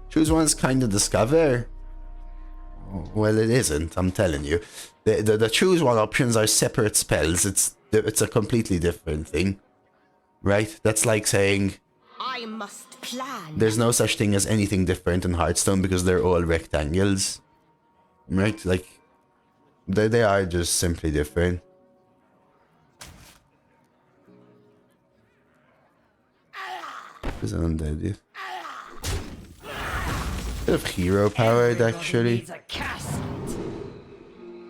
Choose one's kind of discover. Well, it isn't, I'm telling you. The choose one options are separate spells. It's a completely different thing. Right? That's like saying I must plan. there's no such thing as anything different in Hearthstone because they're all rectangles. Right? Like, they are just simply different. Is it undead yet? Bit of hero powered actually.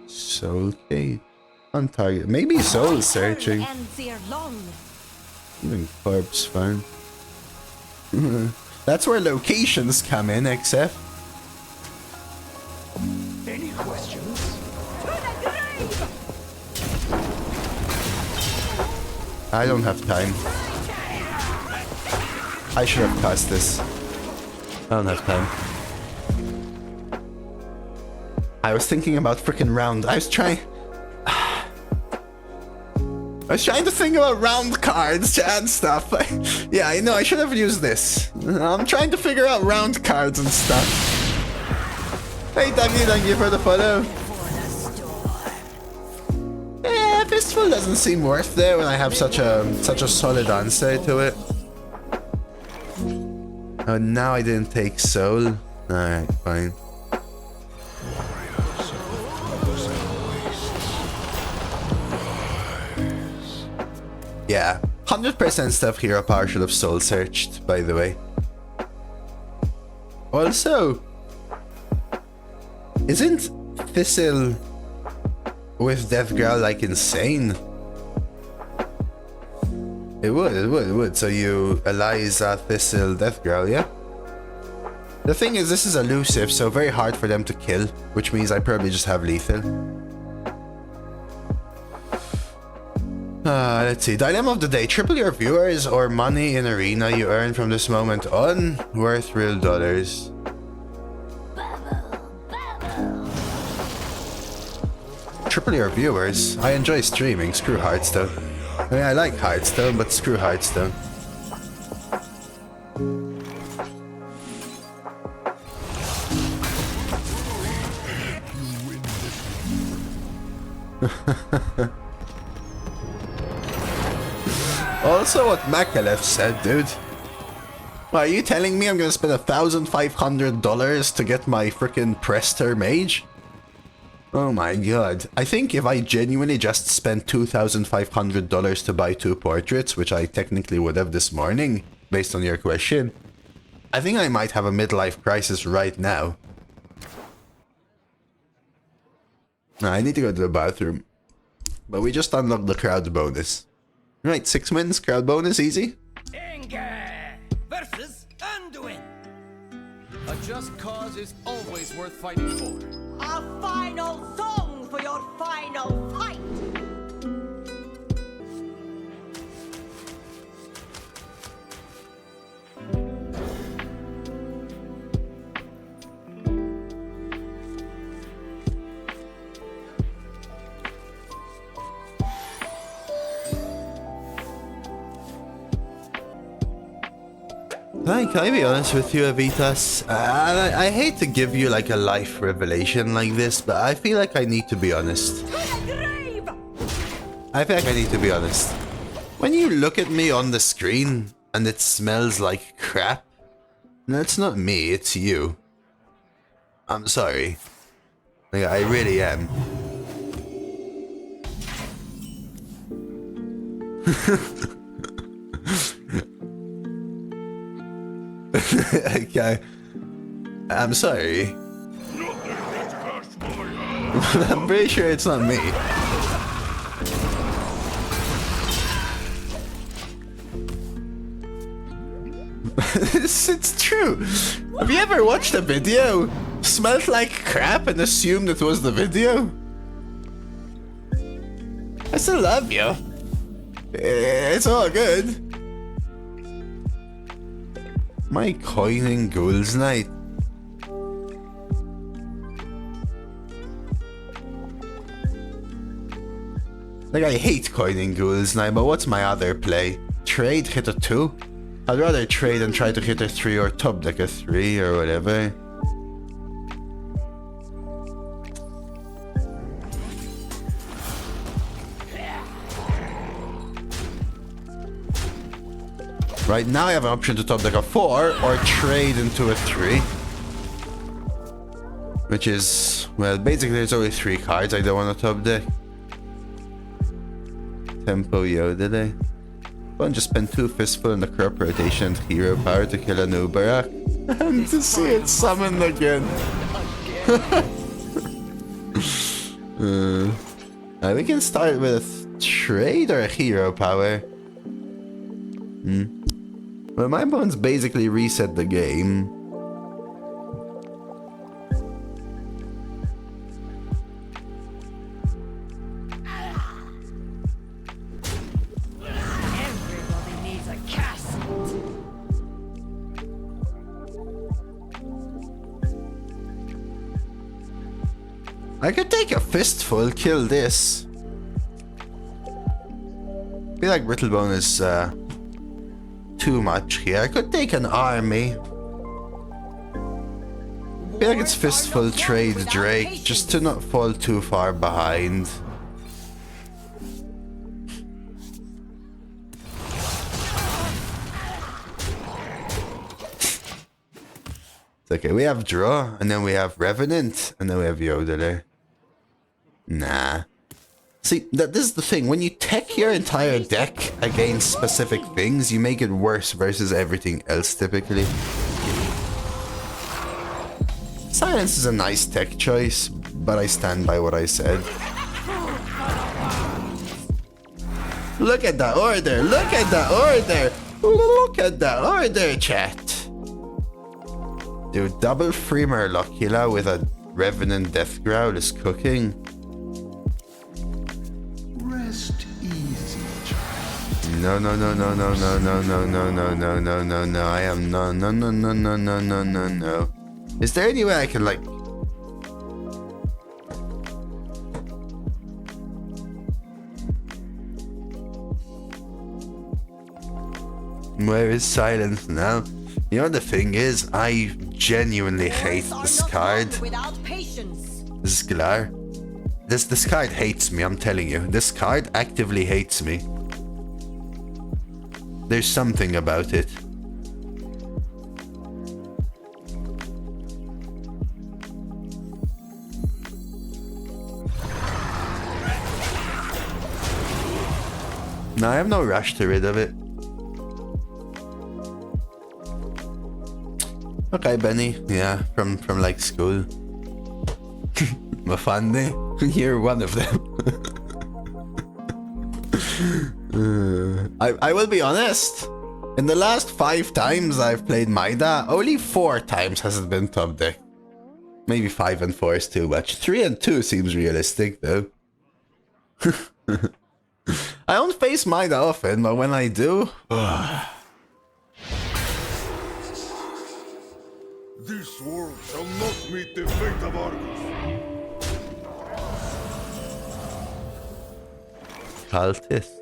Soul Cave. On target. Maybe soul searching. Even corpse fine. That's where locations come in, XF. Any questions? I don't have time. I should have passed this. I don't have time. I was thinking about freaking round. I was trying to think about round cards and stuff. Yeah, I know, I should have used this. I'm trying to figure out round cards and stuff. Hey, thank you for the follow. Yeah, Fistful doesn't seem worth it when I have such a solid answer to it. Oh, now I didn't take Soul. Alright, fine. Yeah, 100% stuff hero power should have soul searched, by the way. Also, isn't Thistle with Death Growl like insane? It would. So you Eliza, Thistle, Death Growl, yeah? The thing is, this is elusive, so very hard for them to kill, which means I probably just have lethal. Let's see. Dilemma of the day. Triple your viewers or money in arena you earn from this moment on. Worth real dollars. Triple your viewers. I enjoy streaming. Screw Hearthstone. I mean, I like Hearthstone, but screw Hearthstone. Also what Makalef said, dude. Are you telling me I'm gonna spend $1,500 to get my frickin' Prester Mage? Oh my god. I think if I genuinely just spent $2,500 to buy 2 portraits, which I technically would have this morning, based on your question, I think I might have a midlife crisis right now. Nah, I need to go to the bathroom. But we just unlocked the crowd bonus. Right, 6 wins, crowd bonus, easy. Inge versus Anduin. A just cause is always worth fighting for. A final song for your final fight! Can I be honest with you, Avitas? I hate to give you like a life revelation like this, but I feel like I need to be honest. I feel like I need to be honest. When you look at me on the screen and it smells like crap, that's not me, it's you. I'm sorry. Like, I really am. Okay. I'm sorry. I'm pretty sure it's not me. It's true. Have you ever watched a video, smelled like crap, and assumed it was the video? I still love you. It's all good. My coining ghouls night. Like, I hate coining ghouls night, but what's my other play? Trade, hit a 2? I'd rather trade and try to hit a 3 or top deck a 3 or whatever. Right now I have an option to top deck a 4 or trade into a 3. Which is, well, basically there's only 3 cards I don't want to top deck. Tempo Yodelay. I'll just spend 2 Fistful in the crop rotation and hero power to kill a new Barak. And to see it summoned again. We can start with a trade or a hero power. Well, my bones basically reset the game. Everybody needs a casket. I could take a fistful, kill this. I feel like Brittlebone is too much here. I could take an army. I feel like it's fistful trade Drake, just to not fall too far behind. It's okay, we have Draw, and then we have Revenant, and then we have Yodeler. Nah. See, this is the thing. When you tech your entire deck against specific things, you make it worse versus everything else, typically. Silence is a nice tech choice, but I stand by what I said. Look at the order! Look at the order! Look at the order, chat! Dude, double free Murloc with a Revenant Death Growl is cooking. Rest easy, child. No, no, no, no, no, no, no, no, no, no, no, no, no, no. I am no, no, no, no, no, no, no, no, no. Is there any way I can, like... Where is Silence now? You know, the thing is, I genuinely hate this card. This is Galar. This card hates me, I'm telling you. This card actively hates me. There's something about it. No, I have no rush to rid of it. Okay, Benny. Yeah, from like school. Mafande, you're one of them. I will be honest. In the last 5 times I've played Maida, only 4 times has it been top deck. Maybe 5 and 4 is too much. 3 and 2 seems realistic though. I don't face Maida often, but when I do... This world shall not meet the fate of Argus. Cultist.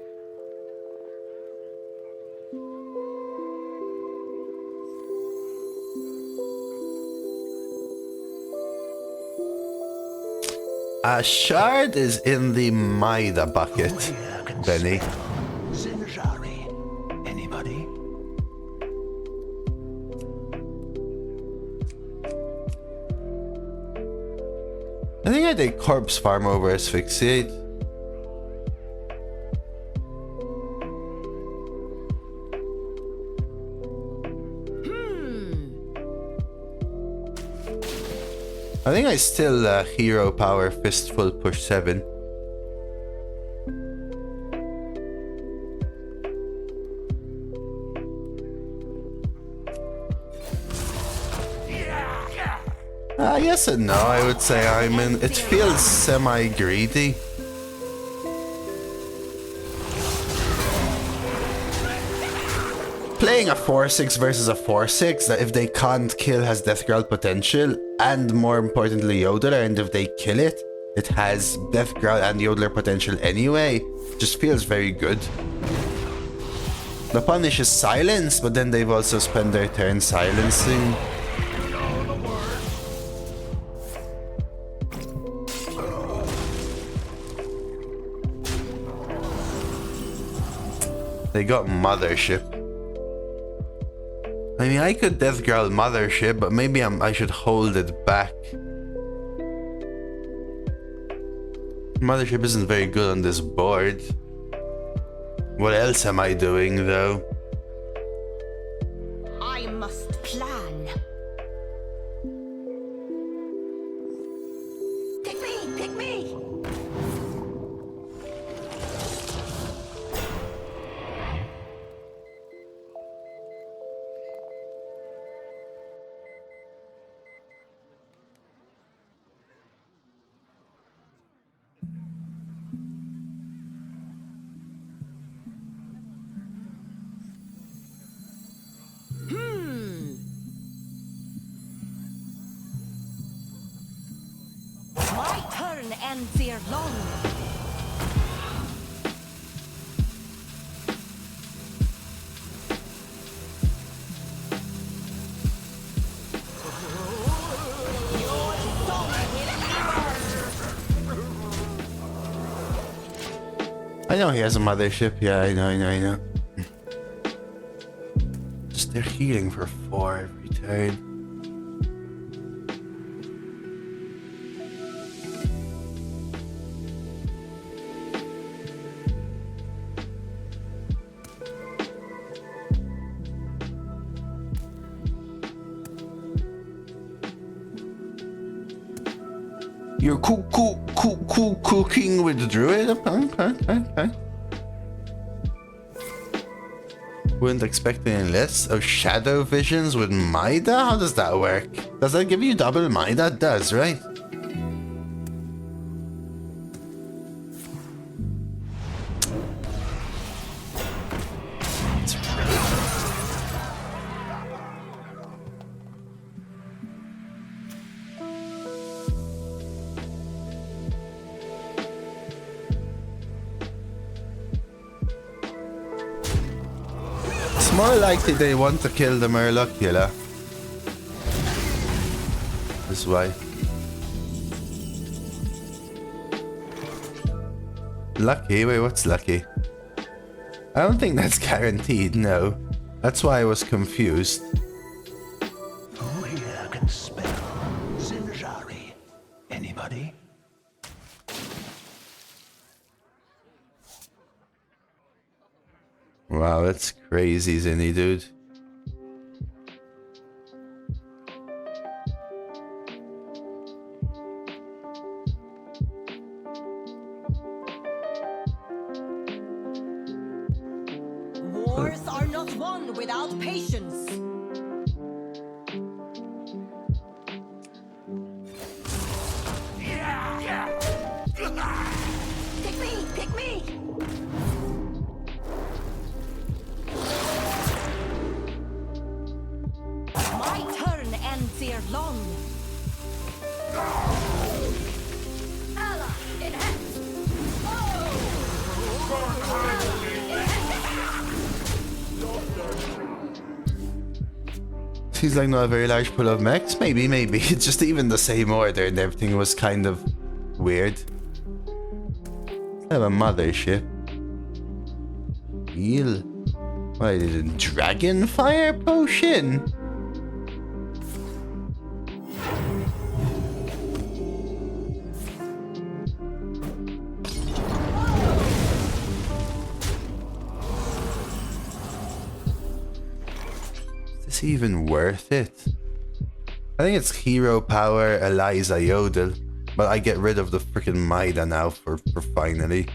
A shard is in the Maida bucket, Benny. Synergy. Anybody? I think I take Corpse Farm over Asphyxiate. I think I still hero power Fistful push 7. Yes and no, I would say I'm in. It feels semi-greedy. Playing a 4-6 versus a 4-6 that if they can't kill has Death Growl potential, and more importantly Yodeler, and if they kill it, it has Death Growl and Yodeler potential anyway, just feels very good. The punish is silence, but then they've also spent their turn silencing. They got Mothership. I mean, I could Death Growl Mothership, but maybe I should hold it back. Mothership isn't very good on this board. What else am I doing, though? I must plan. Pick me! Pick me! ends ere long. I know he has a mothership. Yeah, I know. Just they're healing for 4 every turn. You're cooking with the druid? Okay. Wouldn't expect any less. Oh, shadow visions with Maida? How does that work? Does that give you double Maida? It does, right? More likely they want to kill the Murloc killer. That's why. Lucky? Wait, what's lucky? I don't think that's guaranteed, no. That's why I was confused. Who here can spell synergies? Anybody? Wow, that's crazy, Zinni, dude. Wars are not won without patience. Pick me! My turn ends ere long. Allah in hand. Seems like not a very large pool of mechs. Maybe. It's just even the same order and everything was kind of weird. I have a mothership. Heal. What, I did a dragon fire potion? Is this even worth it? I think it's hero power, Eliza, Yodel. But I get rid of the freaking Maida now for finally.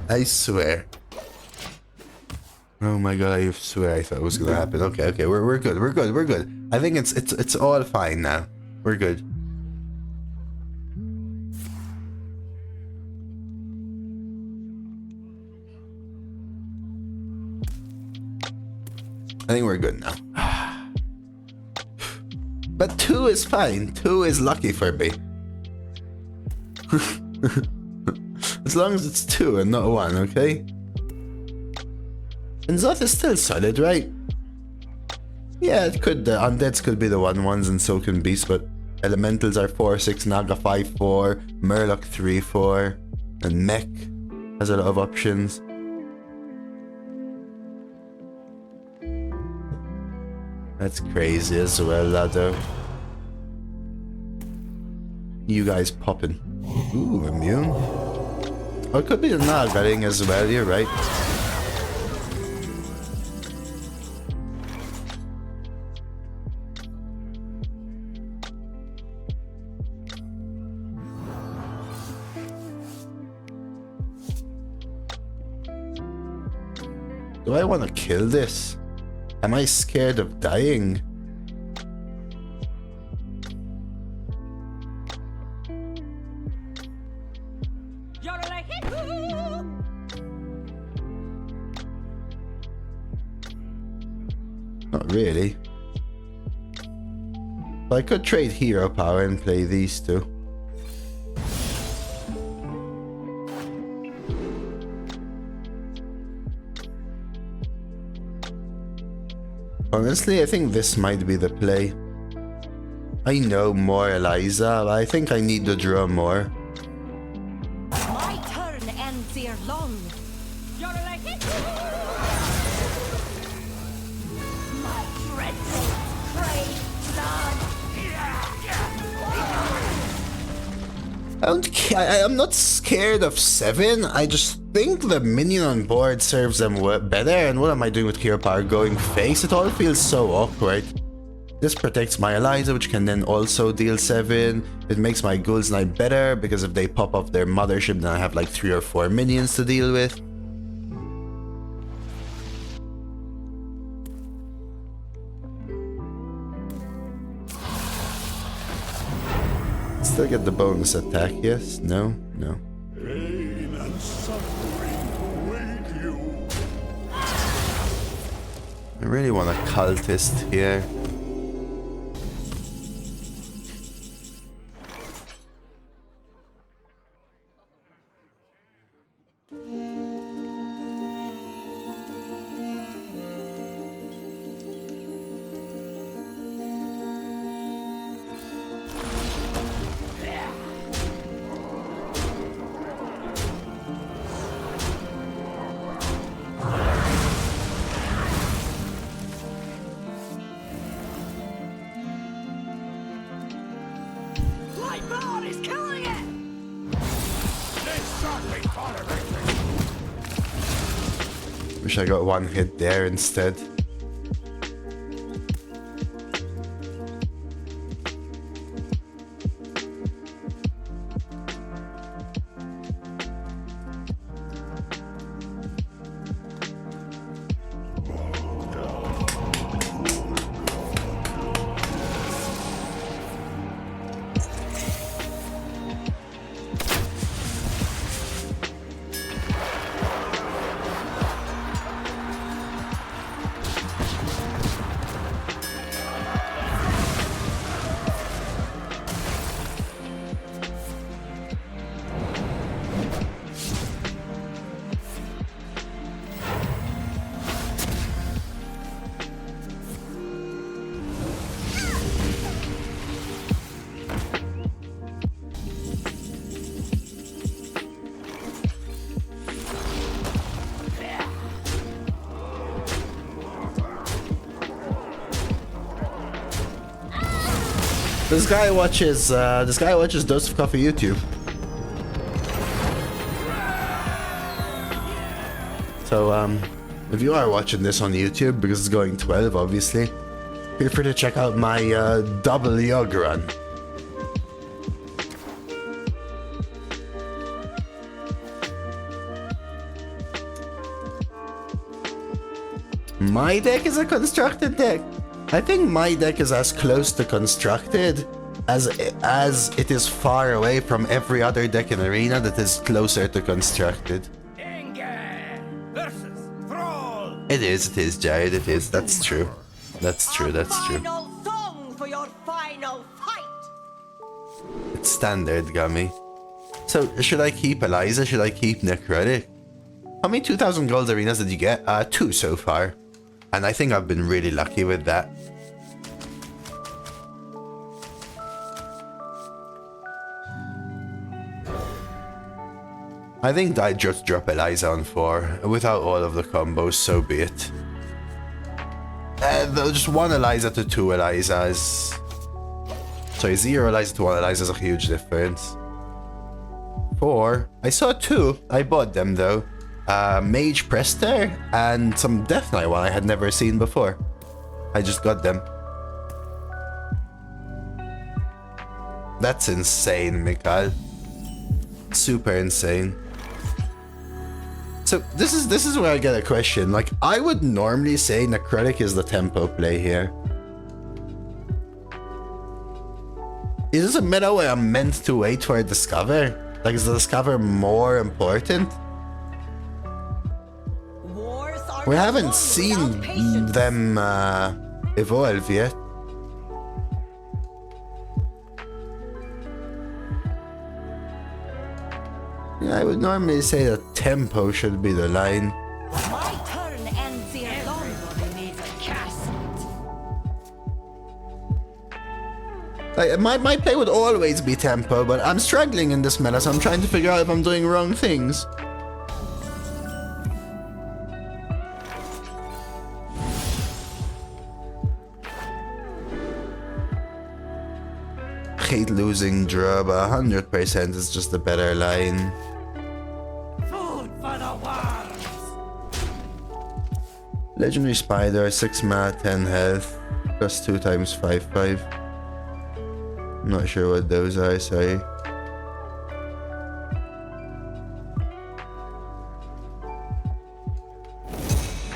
I swear. Oh my god, I swear I thought it was gonna happen. Okay, we're good. I think it's all fine now. We're good. I think we're good now. But 2 is fine. 2 is lucky for me. As long as it's 2 and not 1, okay? And Zoth is still solid, right? Yeah, it could. The undeads could be the 1/1s and so can beasts, but elementals are 4/6, Naga 5/4, Murloc 3/4, and Mech has a lot of options. That's crazy as well, laddo. You guys popping. Ooh, immune. Oh, it could be the Nagaling as well, you're right. Do I want to kill this? Am I scared of dying? really. But I could trade hero power and play these two. Honestly, I think this might be the play. I know more Eliza, but I think I need to draw more. My turn ends ere long. You're elected. My dreadful prey blood. I'm not scared of 7. I just think the minion on board serves them better. And what am I doing with hero power? Going face? It all feels so awkward. This protects my Eliza, which can then also deal 7. It makes my Ghouls Knight better, because if they pop off their mothership, then I have like 3 or 4 minions to deal with. Still get the bonus attack, yes? No? No. Pain and suffering await you. I really want a cultist here. My blood is killing it! This shall be tolerated! Wish I got one hit there instead. This guy watches DoseofCoffee YouTube. So if you are watching this on YouTube, because it's going 12 obviously, feel free to check out my double Yogg run. My deck is a constructed deck. I think my deck is as close to constructed as it is far away from every other deck in Arena that is closer to constructed. Inge versus Thrall! It is, Jared, it is. That's true. That's true. Final song for your final fight. It's standard, Gummy. So, should I keep Eliza? Should I keep Necrotic? How many 2000 gold arenas did you get? 2 so far. And I think I've been really lucky with that. I think I just drop Eliza on 4. Without all of the combos, so be it. Just 1 Eliza to 2 Elizas. Sorry, 0 Eliza to 1 Eliza is a huge difference. 4. I saw 2. I bought them though. Mage Prester and some Death Knight one I had never seen before. I just got them. That's insane, Mikhail. Super insane. So this is where I get a question. Like, I would normally say Necrotic is the tempo play here. Is this a meta where I'm meant to wait for a Discover? Like, is the Discover more important? Wars are We not haven't won seen without patience. them evolve yet. Yeah, I would normally say that tempo should be the line. My turn ends here. Everybody needs a cast. Like, my play would always be tempo, but I'm struggling in this meta, so I'm trying to figure out if I'm doing wrong things. Hate losing draw, but 100% is just a better line. Food for the worms. Legendary Spider, 6 mana, 10 health, plus 2 times 5/5. Not sure what those are, sorry.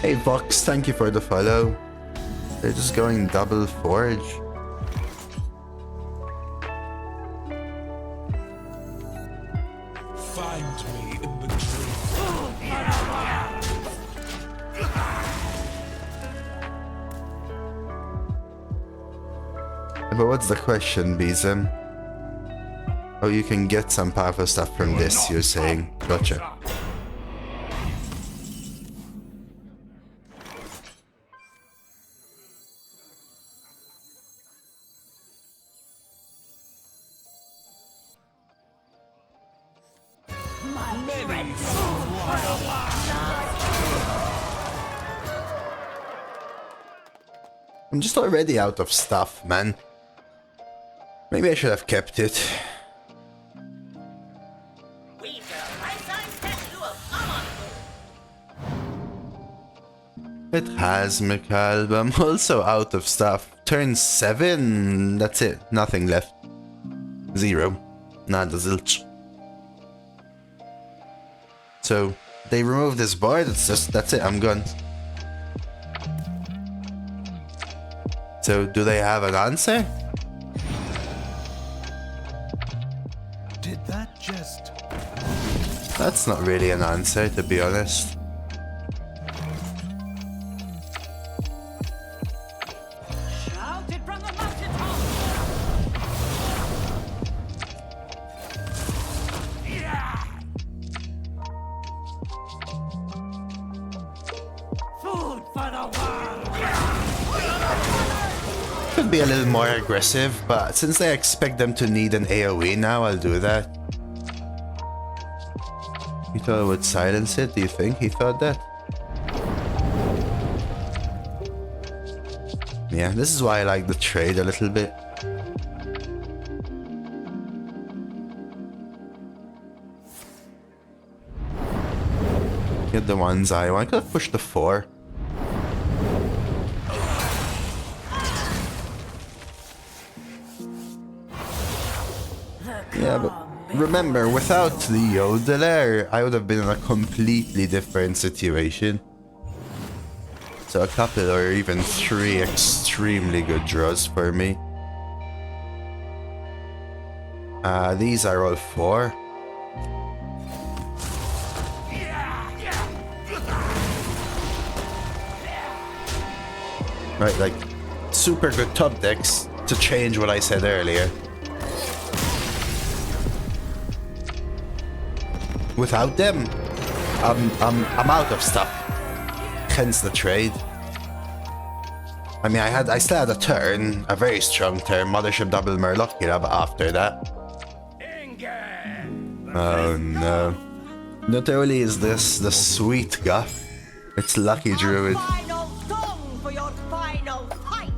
Hey Vox, thank you for the follow. They're just going double forge. Find me in the tree. But what's the question, Beezem? Oh, you can get some powerful stuff from this, you're saying. Gotcha. I'm just already out of stuff, man. Maybe I should have kept it. It has, Mikhail, but I'm also out of stuff. Turn 7, that's it. Nothing left. 0. Nada zilch. So, they removed this board, that's it, I'm gone. So, do they have an answer? Did that just... That's not really an answer, to be honest. Shout it from the mountaintop. Food for the worms. Could be a little more aggressive, but since I expect them to need an AoE now, I'll do that. You thought I would silence it? Do you think he thought that? Yeah, this is why I like the trade a little bit. Get the ones I want. I could have pushed the 4. Yeah, but remember, without the Yodeler, I would have been in a completely different situation. So a couple or even 3 extremely good draws for me. These are all 4. Right, like, super good top decks to change what I said earlier. Without them, I'm out of stuff. Hence the trade. I mean, I still had a turn, a very strong turn, Mothership double Murloc, but after that. Oh no. Not only is this the sweet guff, it's Lucky Druid. Final song for your final fight.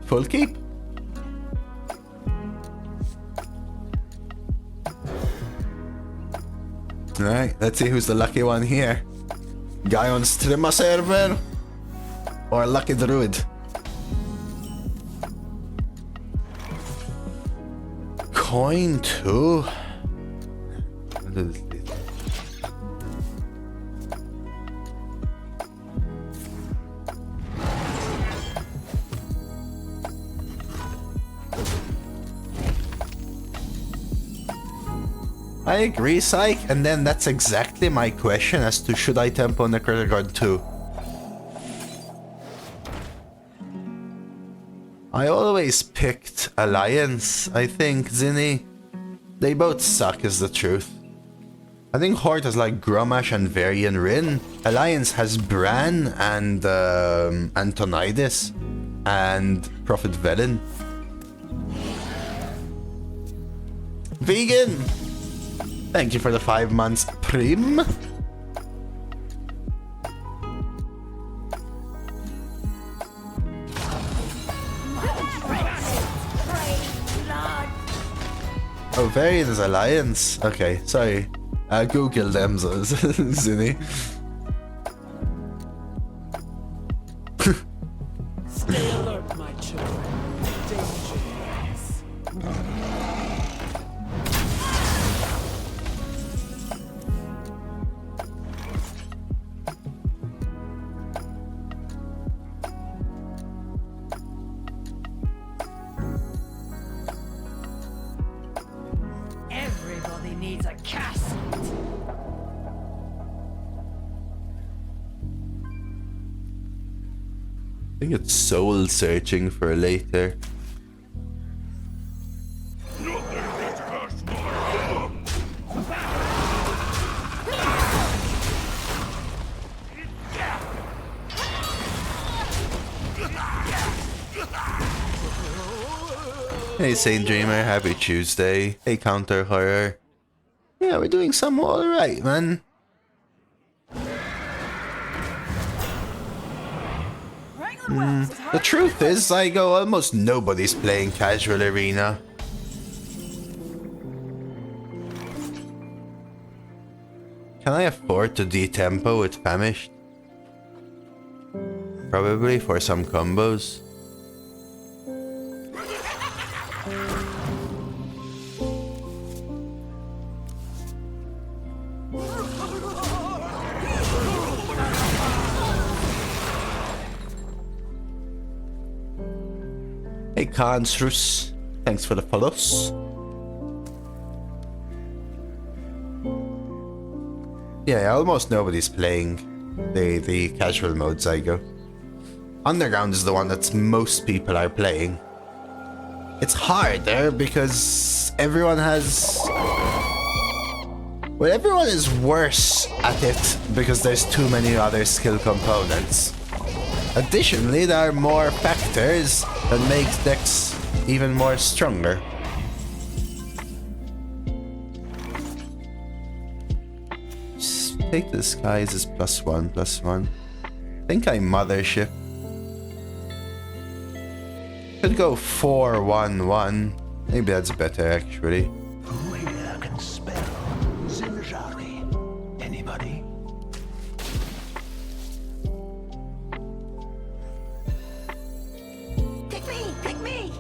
Full keep. Alright, let's see who's the lucky one here. Guy on Strimma server or Lucky Druid? Coin too? I agree, Psych, and then that's exactly my question as to should I tempo Necrotic Guard 2? I always picked Alliance, I think, Zinni. They both suck is the truth. I think Horde has like Grommash and Varian Rin. Alliance has Bran and Antonidas and Prophet Velen. Vegan! Thank you for the 5 months, Prim. Oh, Varian is Alliance. Okay, sorry. Google them, Zinni. Stay alert, my children. Danger awaits. Everybody needs a castle. I think it's soul searching for later. Hey Saint Dreamer, happy Tuesday. Hey Counter Horror. Yeah, we're doing some alright, man. The truth is, I go almost nobody's playing casual arena. Can I afford to detempo with Famished? Probably for some combos. Hey Kansrus, thanks for the follows. Yeah, almost nobody's playing the casual modes I go. Underground is the one that most people are playing. It's harder because everyone has... Well, everyone is worse at it because there's too many other skill components. Additionally, there are more factors that make decks even more stronger. Just take the skies as +1/+1. I think I mothership. Could go 4-1-1. Maybe that's better actually. Who here can spell synergy? Anybody? Pick me! Pick me!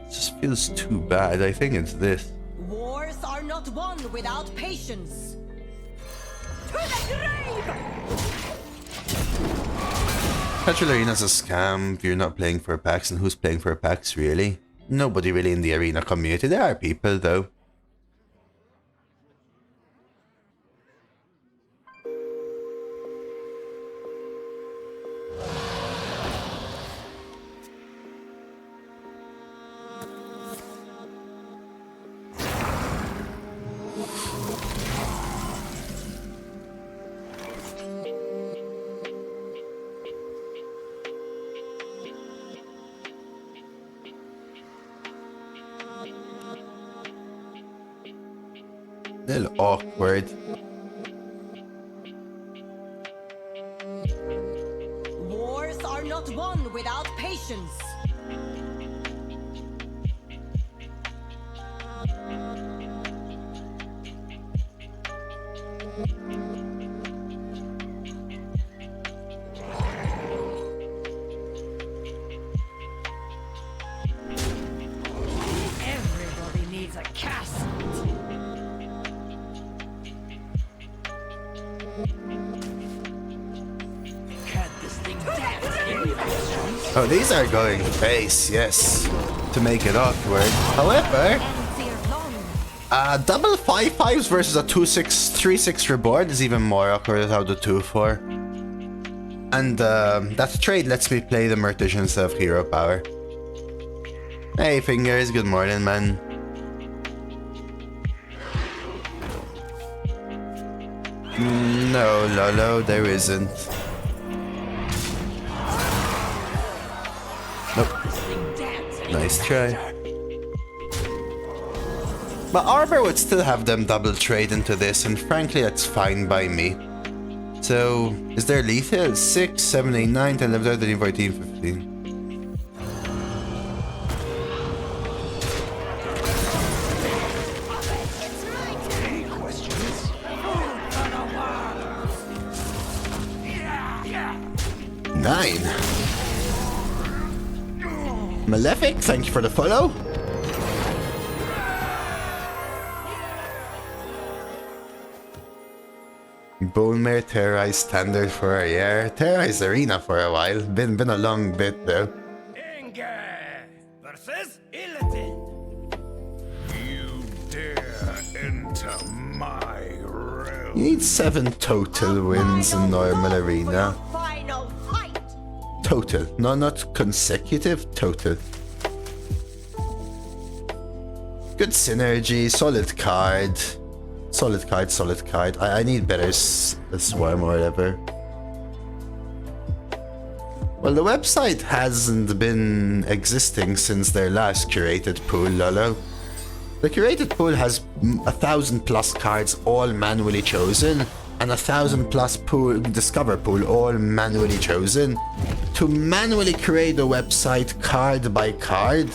Just feels too bad. I think it's this. Wars are not won without patience. To the grave! Casual Arena's a scam if you're not playing for packs, and who's playing for packs really? Nobody really in the arena community. There are people though. Little awkward. Wars are not won without patience. Everybody needs a castle. Cut this thing down. Oh, these are going face, yes, to make it awkward. However, double 5/5s versus a 2/6, 3/6 reboard is even more awkward without the 2/4. And that trade lets me play the Murtish instead of hero power. Hey Fingers, good morning, man. No, Lolo, there isn't. Nope. Nice try. But Arbor would still have them double trade into this, and frankly, that's fine by me. So, is there lethal? 6, 7, 8, 9, 10, 11, 13, 14, 15. Nine. Malefic, thank you for the follow. Bone Mare Terrorize Standard for a year. Terrorize Arena for a while. Been a long bit though. Versus Illidan. You dare enter my realm. You need 7 total wins in normal arena. Final fight. Total, no, not consecutive, total. Good synergy, solid card. Solid card, solid card. I need better swarm or whatever. Well, the website hasn't been existing since their last curated pool, Lolo. The curated pool has 1,000+ cards all manually chosen, and 1,000+ pool discover pool all manually chosen. To manually create a website card by card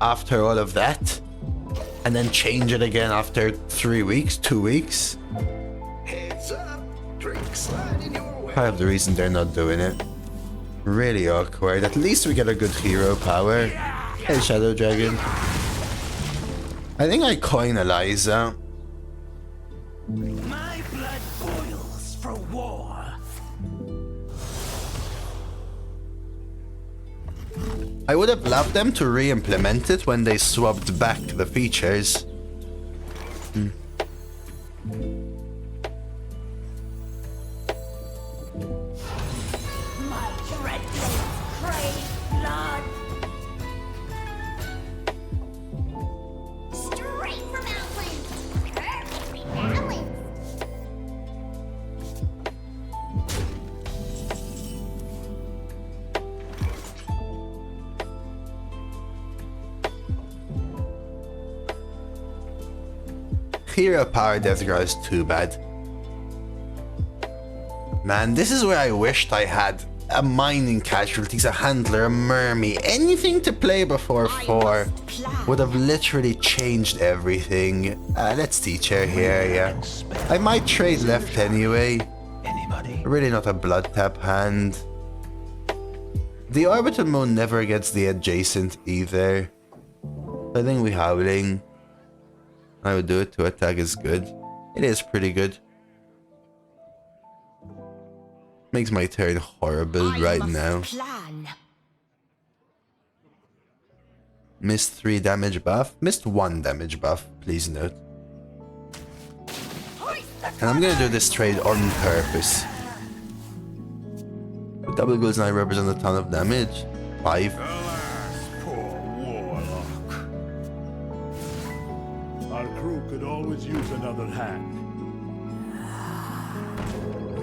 after all of that, and then change it again after 3 weeks, 2 weeks. Heads up, drink sliding your way. Part of the reason they're not doing it. Really awkward. At least we get a good hero power. Hey, Shadow Dragon. I think I coin Eliza. My blood boils for war. I would have loved them to re-implement it when they swapped back the features. My dreadlings crave blood. Straight from Outlands. Perfectly balanced. Hero power deathrattle is too bad. Man, this is where I wished I had a mining casualties, a handler, a mermy, anything to play before 4 would have literally changed everything. Let's teach her here, yeah. I might trade left anyway. Anybody? Really not a blood tap hand. The orbital moon never gets the adjacent either. I think we howling. I would do it. To attack is good. It is pretty good. Makes my turn horrible right now. Missed 3 damage buff. Missed 1 damage buff, please note. And I'm gonna do this trade on purpose. The double goals now represent a ton of damage. 5. Alas, poor warlock. Our crew could always use another hand.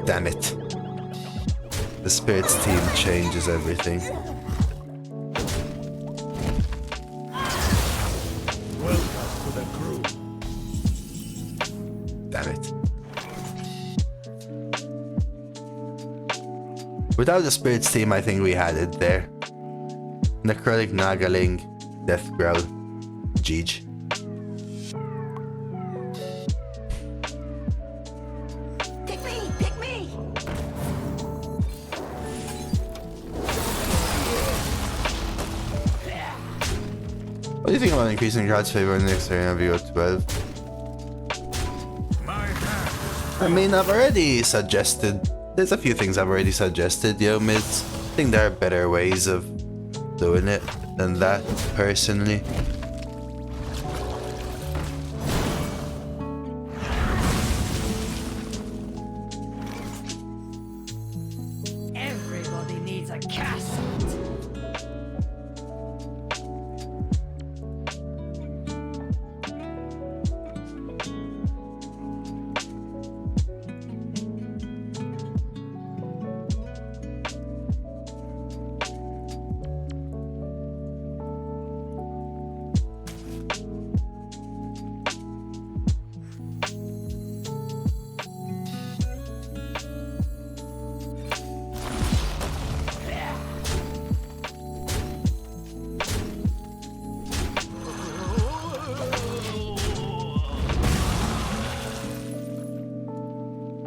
Damn it. The spirits team changes everything. Welcome to the crew. Damn it. Without the spirits team, I think we had it there. Necrotic Nagaling, Death Growl, Jeej. Pick me! Pick me! What do you think about increasing crowd's favor in the next area of VO12? My hand. I mean, I've already suggested There's a few things I've already suggested, yo, mids. I think there are better ways of doing it than that, personally. Everybody needs a castle.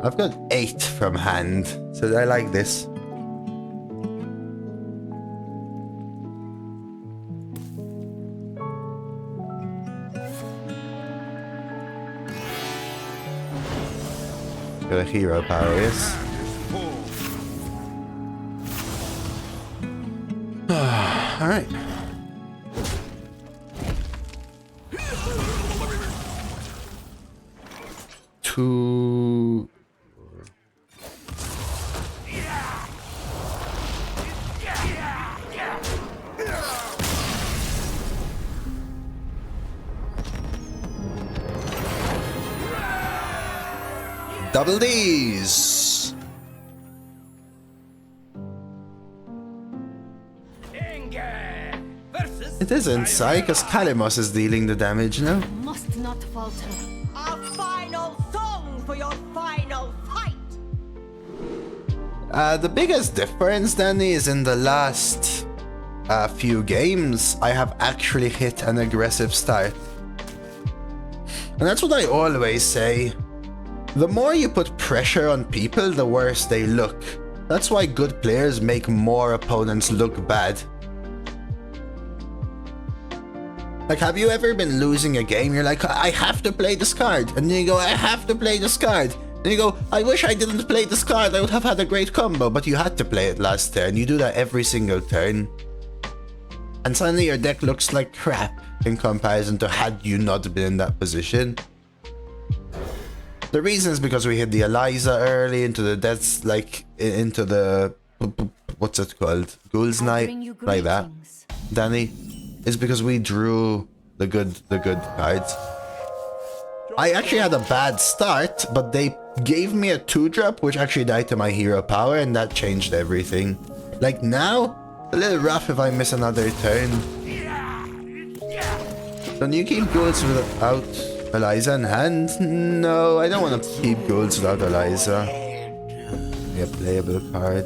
I've got 8 from hand, so I like this. Got a hero power, yes. Alright. Two. Double D's. It isn't, Sai, because Kalimos is dealing the damage now. Must not falter. A final song for your final fight. The biggest difference, Danny, is in the last few games, I have actually hit an aggressive start. And that's what I always say. The more you put pressure on people, the worse they look. That's why good players make more opponents look bad. Like, have you ever been losing a game? You're like, I have to play this card. And then you go, I have to play this card. And you go, I wish I didn't play this card. I would have had a great combo. But you had to play it last turn. You do that every single turn. And suddenly your deck looks like crap in comparison to had you not been in that position. The reason is because we hit the Eliza early into the deaths, like into the what's it called, Ghoul's Night, like that. Danny, is because we drew the good cards. I actually had a bad start, but they gave me a 2-drop, which actually died to my hero power, and that changed everything. Like now, a little rough if I miss another turn. Don't you keep Ghouls without Eliza in hand? No, I don't want to keep Ghouls without Eliza. Be a playable card.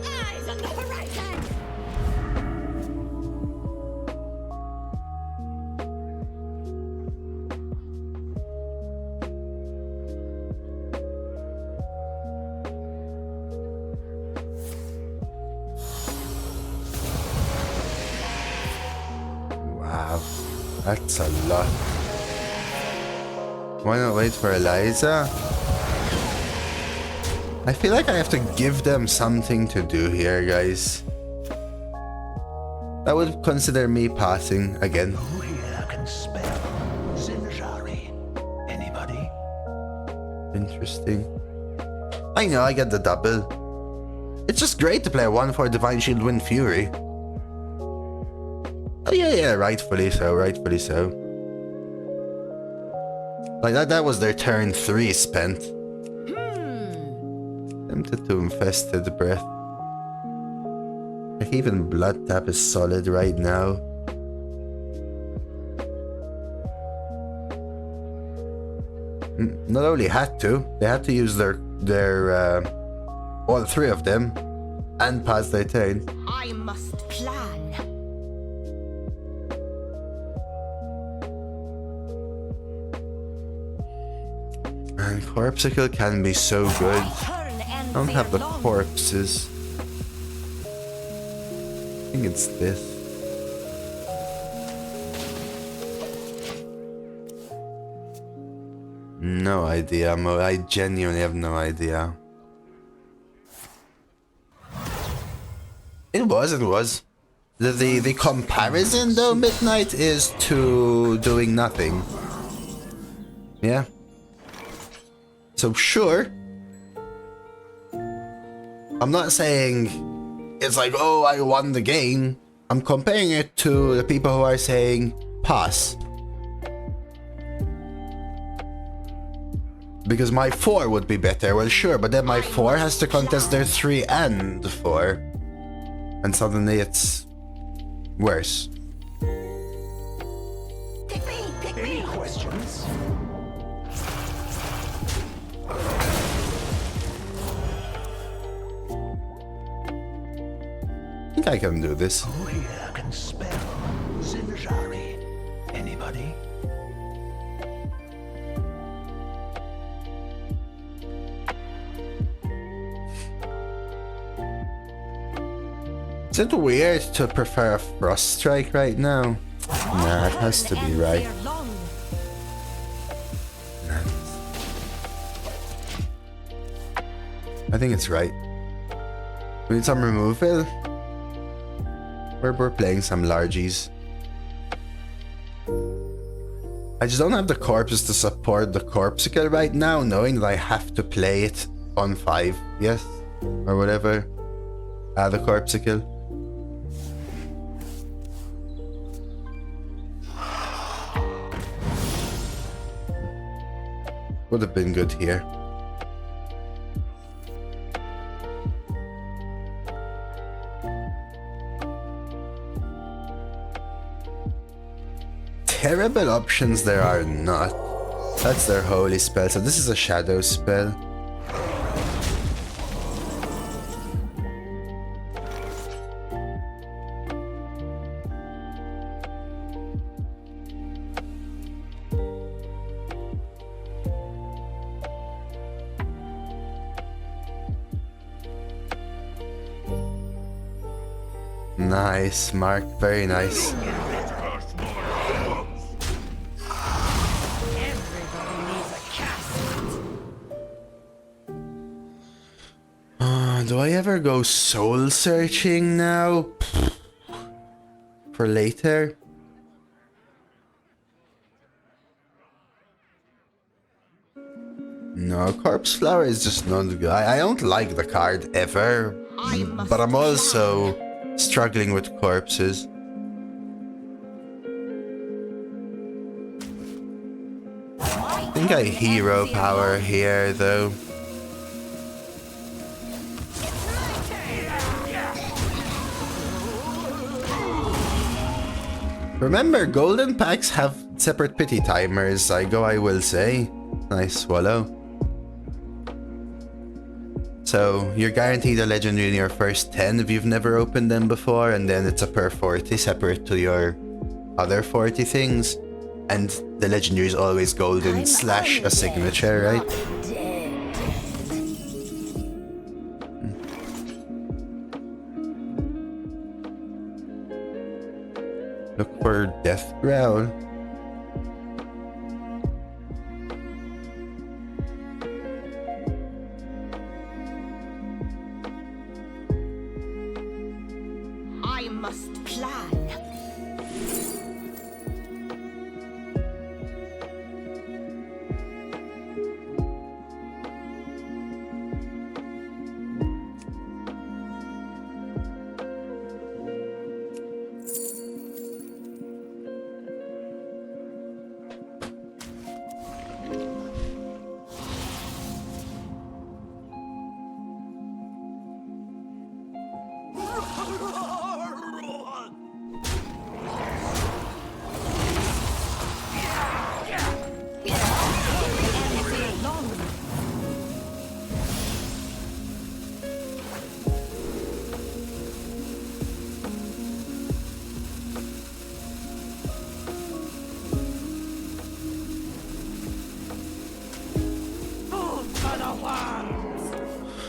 Eyes on the horizon. Wow, that's a lot. Why not wait for Eliza? I feel like I have to give them something to do here, guys. I would consider me passing again. Who here can spell synergy? Anybody? Interesting. I know, I get the double. It's just great to play a 1/4 Divine Shield Wind Fury. Oh yeah, rightfully so, rightfully so. Like that was their turn 3 spent. Tempted to Infested Breath. Like even Blood Tap is solid right now. Not only had to, they had to use their all 3 of them and pass their turn. I must plan. And Corpsicle can be so good. I don't have the corpses. I think it's this. No idea, Mo. I genuinely have no idea. It was. The comparison though, Midnight, is to doing nothing. Yeah. So sure. I'm not saying it's like, oh, I won the game. I'm comparing it to the people who are saying pass. Because my 4 would be better. Well, sure, but then my 4 has to contest their 3 and 4. And suddenly it's worse. Any questions? I think I can do this. Who here can spell synergy? Anybody? Is it weird to prefer a Frost Strike right now? Nah, it has to be right. I think it's right. We need some removal. We're playing some largies. I just don't have the corpses to support the Corpsicle right now, knowing that I have to play it on 5, yes? Or whatever. The Corpsicle. Would have been good here. Terrible options there are not. That's their holy spell, so this is a shadow spell. Nice, Mark, very nice. Do I ever go soul searching now? For later? No, Corpse Flower is just not good. I don't like the card ever, but I'm also struggling with corpses. I think I hero power here though. Remember, golden packs have separate pity timers. I will say. Nice swallow. So you're guaranteed a legendary in your first 10 if you've never opened them before, and then it's a per 40 separate to your other 40 things. And the legendary is always golden slash a signature, right? Look for deathrattle. I must plan.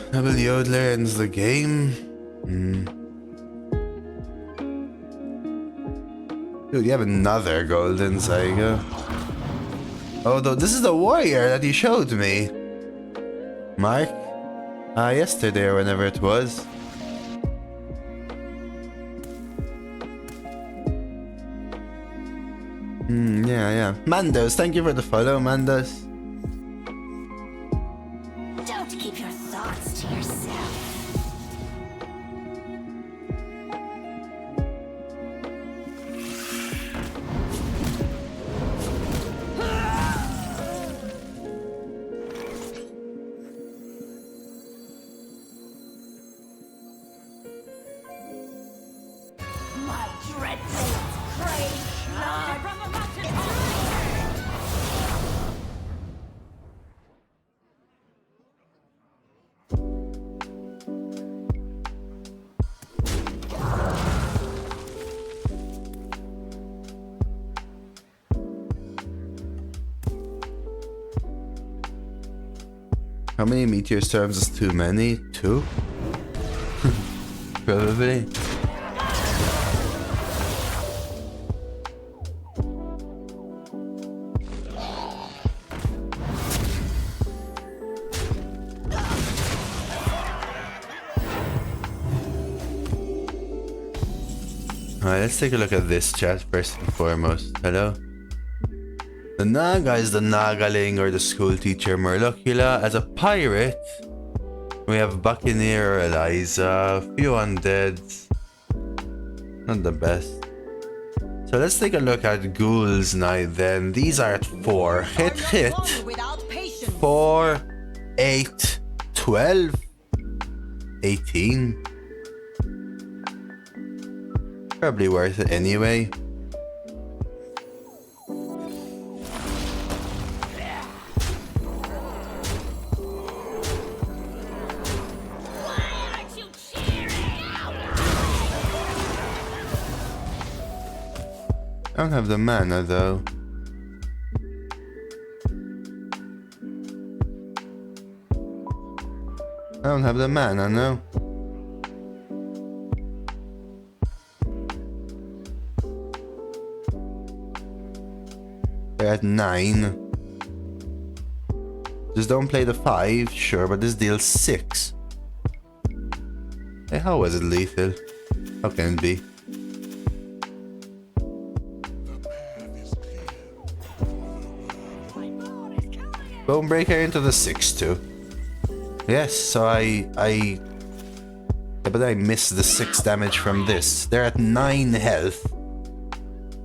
Double Yodeler ends the game. Dude, you have another golden Zygo. Although this is the warrior that you showed me, Mark. Yesterday or whenever it was. Yeah. Mandos, thank you for the follow, Mandos. Don't keep your thoughts to yourself. My dreadful crave blood from the mountain. How many meteor storms is too many? 2? Probably. Alright, let's take a look at this chat first and foremost. Hello? The Naga is the Nagaling or the school teacher Murlocula. As a pirate, we have Buccaneer or Eliza, a few undeads. Not the best. So let's take a look at Ghoul's Night then. These are at 4. Hit. 4, 8, 12, 18. Probably worth it anyway. I don't have the mana though. I don't have the mana, no. They're at 9. Just don't play the 5, sure, but this deals 6. Hey, how was it lethal? How can it be? Bonebreaker into the 6-2. Yes, so yeah, but I missed the 6 damage from this. They're at 9 health.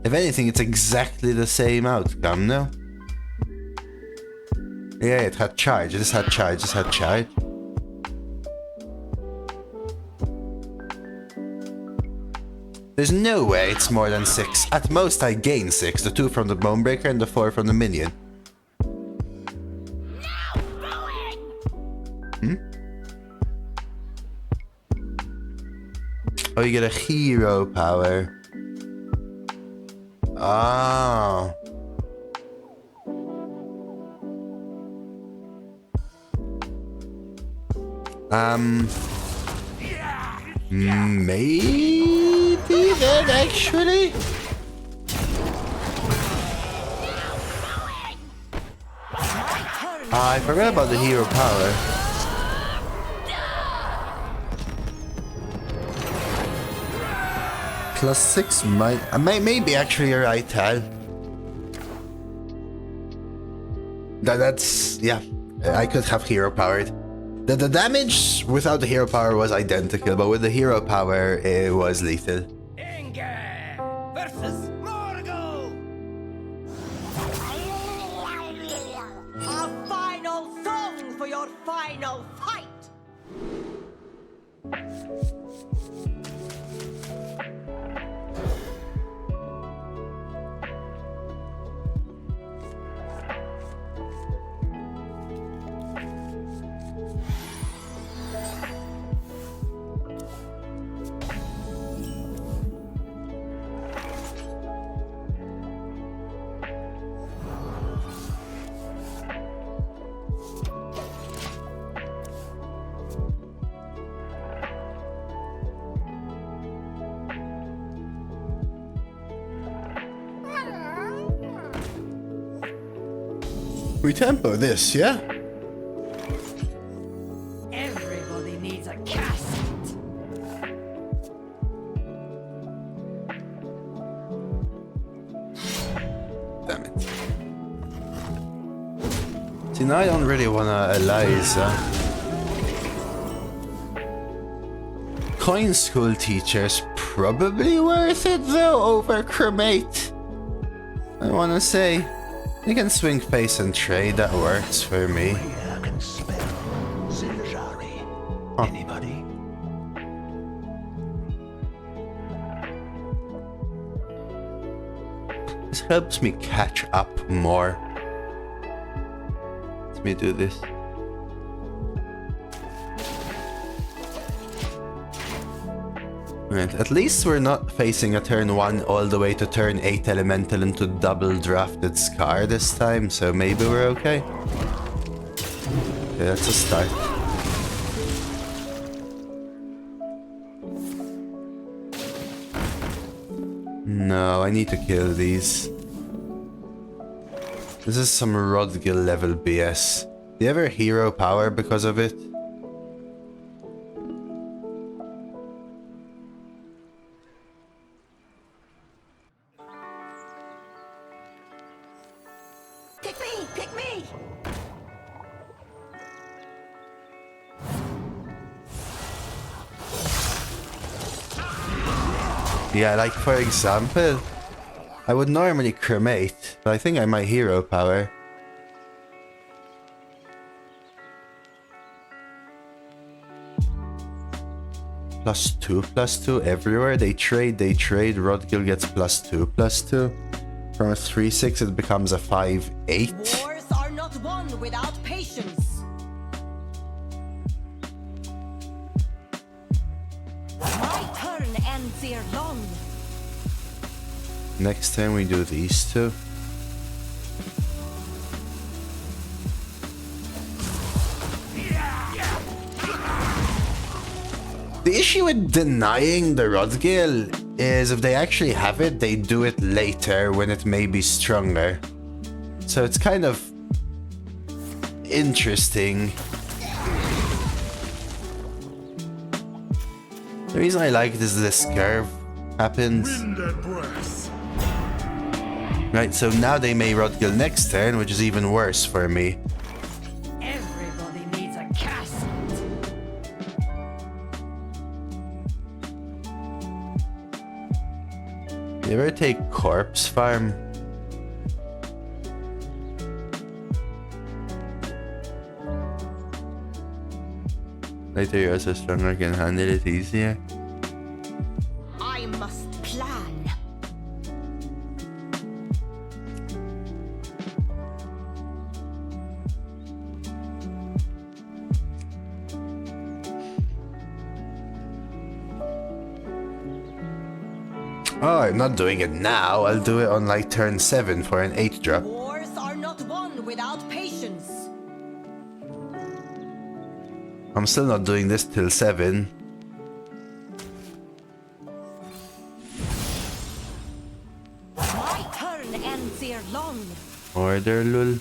If anything, it's exactly the same outcome, no? Yeah, it had charge. This had charge. This had charge. There's no way it's more than 6. At most, I gain 6. The 2 from the Bonebreaker and the 4 from the minion. Oh, you get a hero power. Oh. Maybe then actually. I forgot about the hero power. +6 maybe actually you're right, Tal. That's yeah. I could have hero powered. The damage without the hero power was identical, but with the hero power it was lethal. Versus Morgul. A final song for your final fight. We tempo this, yeah? Everybody needs a casket. Damn it. See, now I don't really wanna Eliza. Coin school teacher's probably worth it though over cremate. I wanna say. You can swing face and trade, that works for me. I can spell synergies. Anybody? This helps me catch up more. Let me do this. Right, at least we're not facing a turn 1 all the way to turn 8 elemental into double drafted Scar this time, so maybe we're okay. Okay, that's a start. No, I need to kill these. This is some Rodgil level BS. Do you ever hero power because of it? Pick me! Pick me! Yeah, like for example, I would normally cremate, but I think I might hero power. +2/+2 everywhere. They trade. Rodgil gets +2/+2. From a 3/6 it becomes a 5/8. Wars are not won without patience. My turn ends ere long. Next time we do these two. The issue with denying the Rodgil is if they actually have it, they do it later when it may be stronger. So it's kind of interesting. The reason I like it is this curve happens. Wind and breath. Right, so now they may Rodgil next turn, which is even worse for me. Everybody needs a casket. You ever take corpse farm? Later you're also stronger, can handle it easier. I must plan. Oh, I'm not doing it now. I'll do it on like turn 7 for an 8 drop. Wars are not won without patience. I'm still not doing this till 7. My turn ends ere long. Order, lul.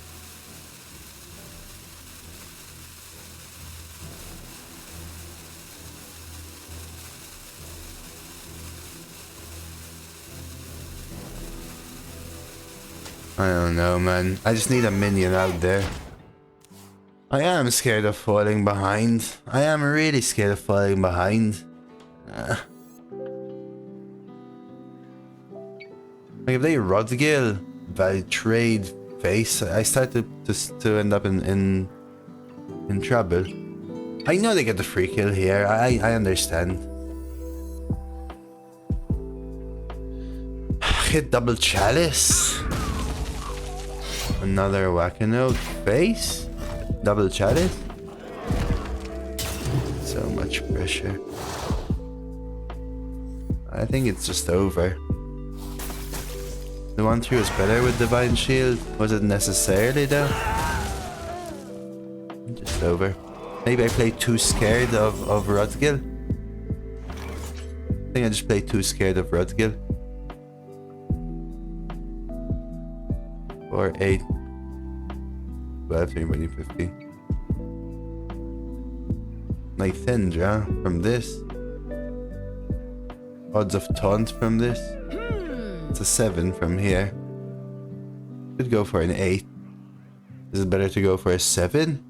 I don't know, man. I just need a minion out there. I am scared of falling behind. I am really scared of falling behind. Like if they Rodgil, value trade face, I start to end up in trouble. I know they get the free kill here. I understand. Hit double chalice. Another Whack-a-Note face. Double chalice. So much pressure. I think it's just over. The 1-3 was better with Divine Shield. Was it necessarily though? Just over. Maybe I played too scared of Rodgil. I think I just played too scared of Rodgil. Or 8. 12, 20, 50. Nythendra from this. Odds of taunt from this. It's a 7 from here. Could go for an 8. Is it better to go for a 7?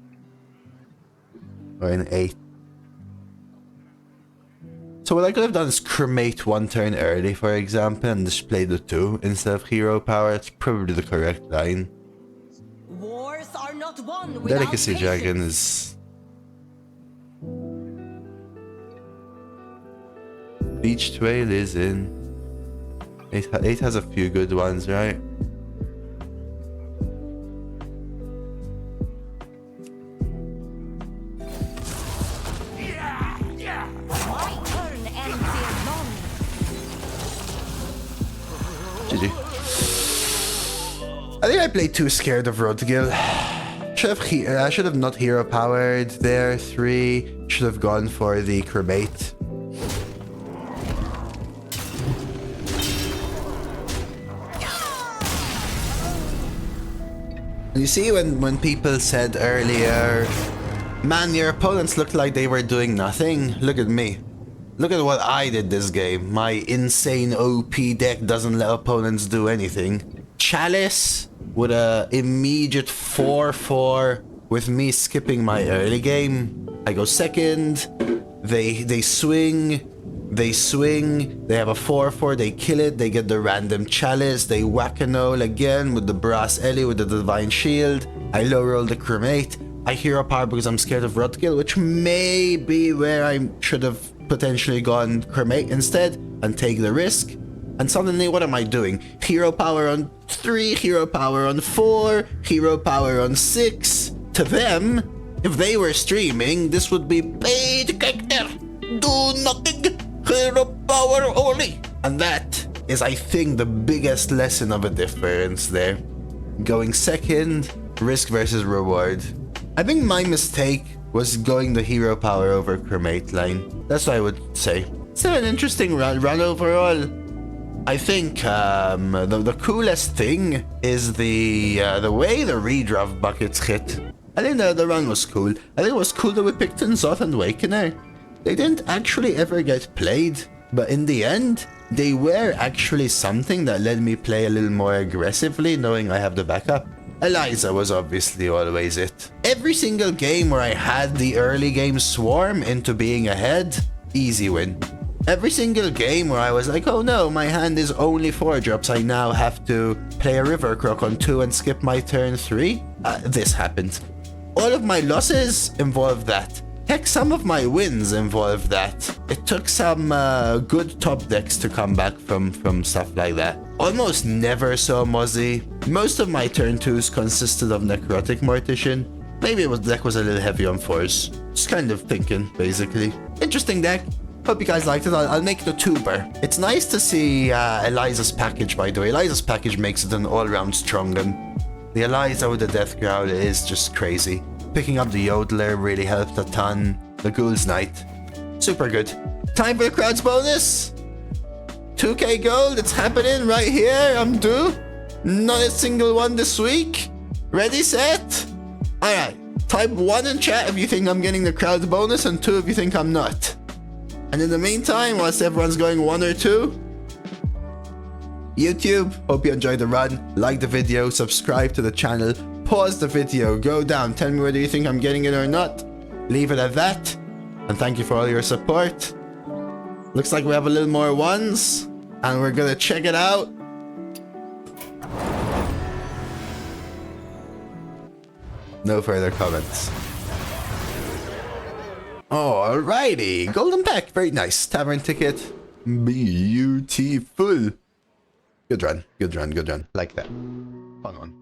Or an 8? So what I could have done is cremate 1 turn early, for example, and just play the 2 instead of hero power. It's probably the correct line. Wars are not won without Delicacy patience. Dragon is... Beach Trail is in. 8 has a few good ones, right? My turn ends here long. GG. I think I played too scared of Rodgill. I should have not hero powered there. 3. Should have gone for the cremate. You see when people said earlier, man, your opponents looked like they were doing nothing. Look at me. Look at what I did this game. My insane OP deck doesn't let opponents do anything. Chalice with a immediate 4-4 with me skipping my early game. I go second. They swing. They swing, they have a 4-4, they kill it, they get the random chalice, they whack-a-nole again with the brass Ellie with the divine shield. I low roll the cremate. I hero power because I'm scared of Rodgill, which may be where I should have potentially gone cremate instead and take the risk. And suddenly, what am I doing? Hero power on 3, hero power on 4, hero power on 6. To them, if they were streaming, this would be paid character. Do nothing. Hero power only. And that is, I think, the biggest lesson of a difference there. Going second, risk versus reward. I think my mistake was going the hero power over cremate line. That's what I would say. Still an interesting run overall. I think the coolest thing is the way the redraft buckets hit. I think the run was cool. I think it was cool that we picked Zoth and Wakener. They didn't actually ever get played, but in the end, they were actually something that let me play a little more aggressively, knowing I have the backup. Eliza was obviously always it. Every single game where I had the early game swarm into being ahead, easy win. Every single game where I was like, oh no, my hand is only 4 drops, I now have to play a River Croc on 2 and skip my turn 3, this happened. All of my losses involved that. Heck, some of my wins involved that. It took some good top decks to come back from stuff like that. Almost never saw Mozzie. Most of my turn 2s consisted of Necrotic Mortician. Maybe the deck was a little heavy on 4s. Just kind of thinking, basically. Interesting deck. Hope you guys liked it. I'll make the tuber. It's nice to see Eliza's package, by the way. Eliza's package makes it an all-round strong gun. The Eliza with the Death Growl is just crazy. Picking up the Yodeler really helped a ton. The Ghoul's Knight. Super good. Time for the crowd's bonus. 2k gold. It's happening right here. I'm due. Not a single one this week. Ready, set. Alright. Type 1 in chat if you think I'm getting the crowd's bonus, and 2 if you think I'm not. And in the meantime, whilst everyone's going 1 or 2, YouTube, hope you enjoyed the run. Like the video, subscribe to the channel, pause the video, go down, tell me whether you think I'm getting it or not. Leave it at that. And thank you for all your support. Looks like we have a little more ones, and we're gonna check it out. No further comments. Alrighty, golden pack, very nice. Tavern ticket, beautiful. Good run, good run, good run. Like that. Fun one.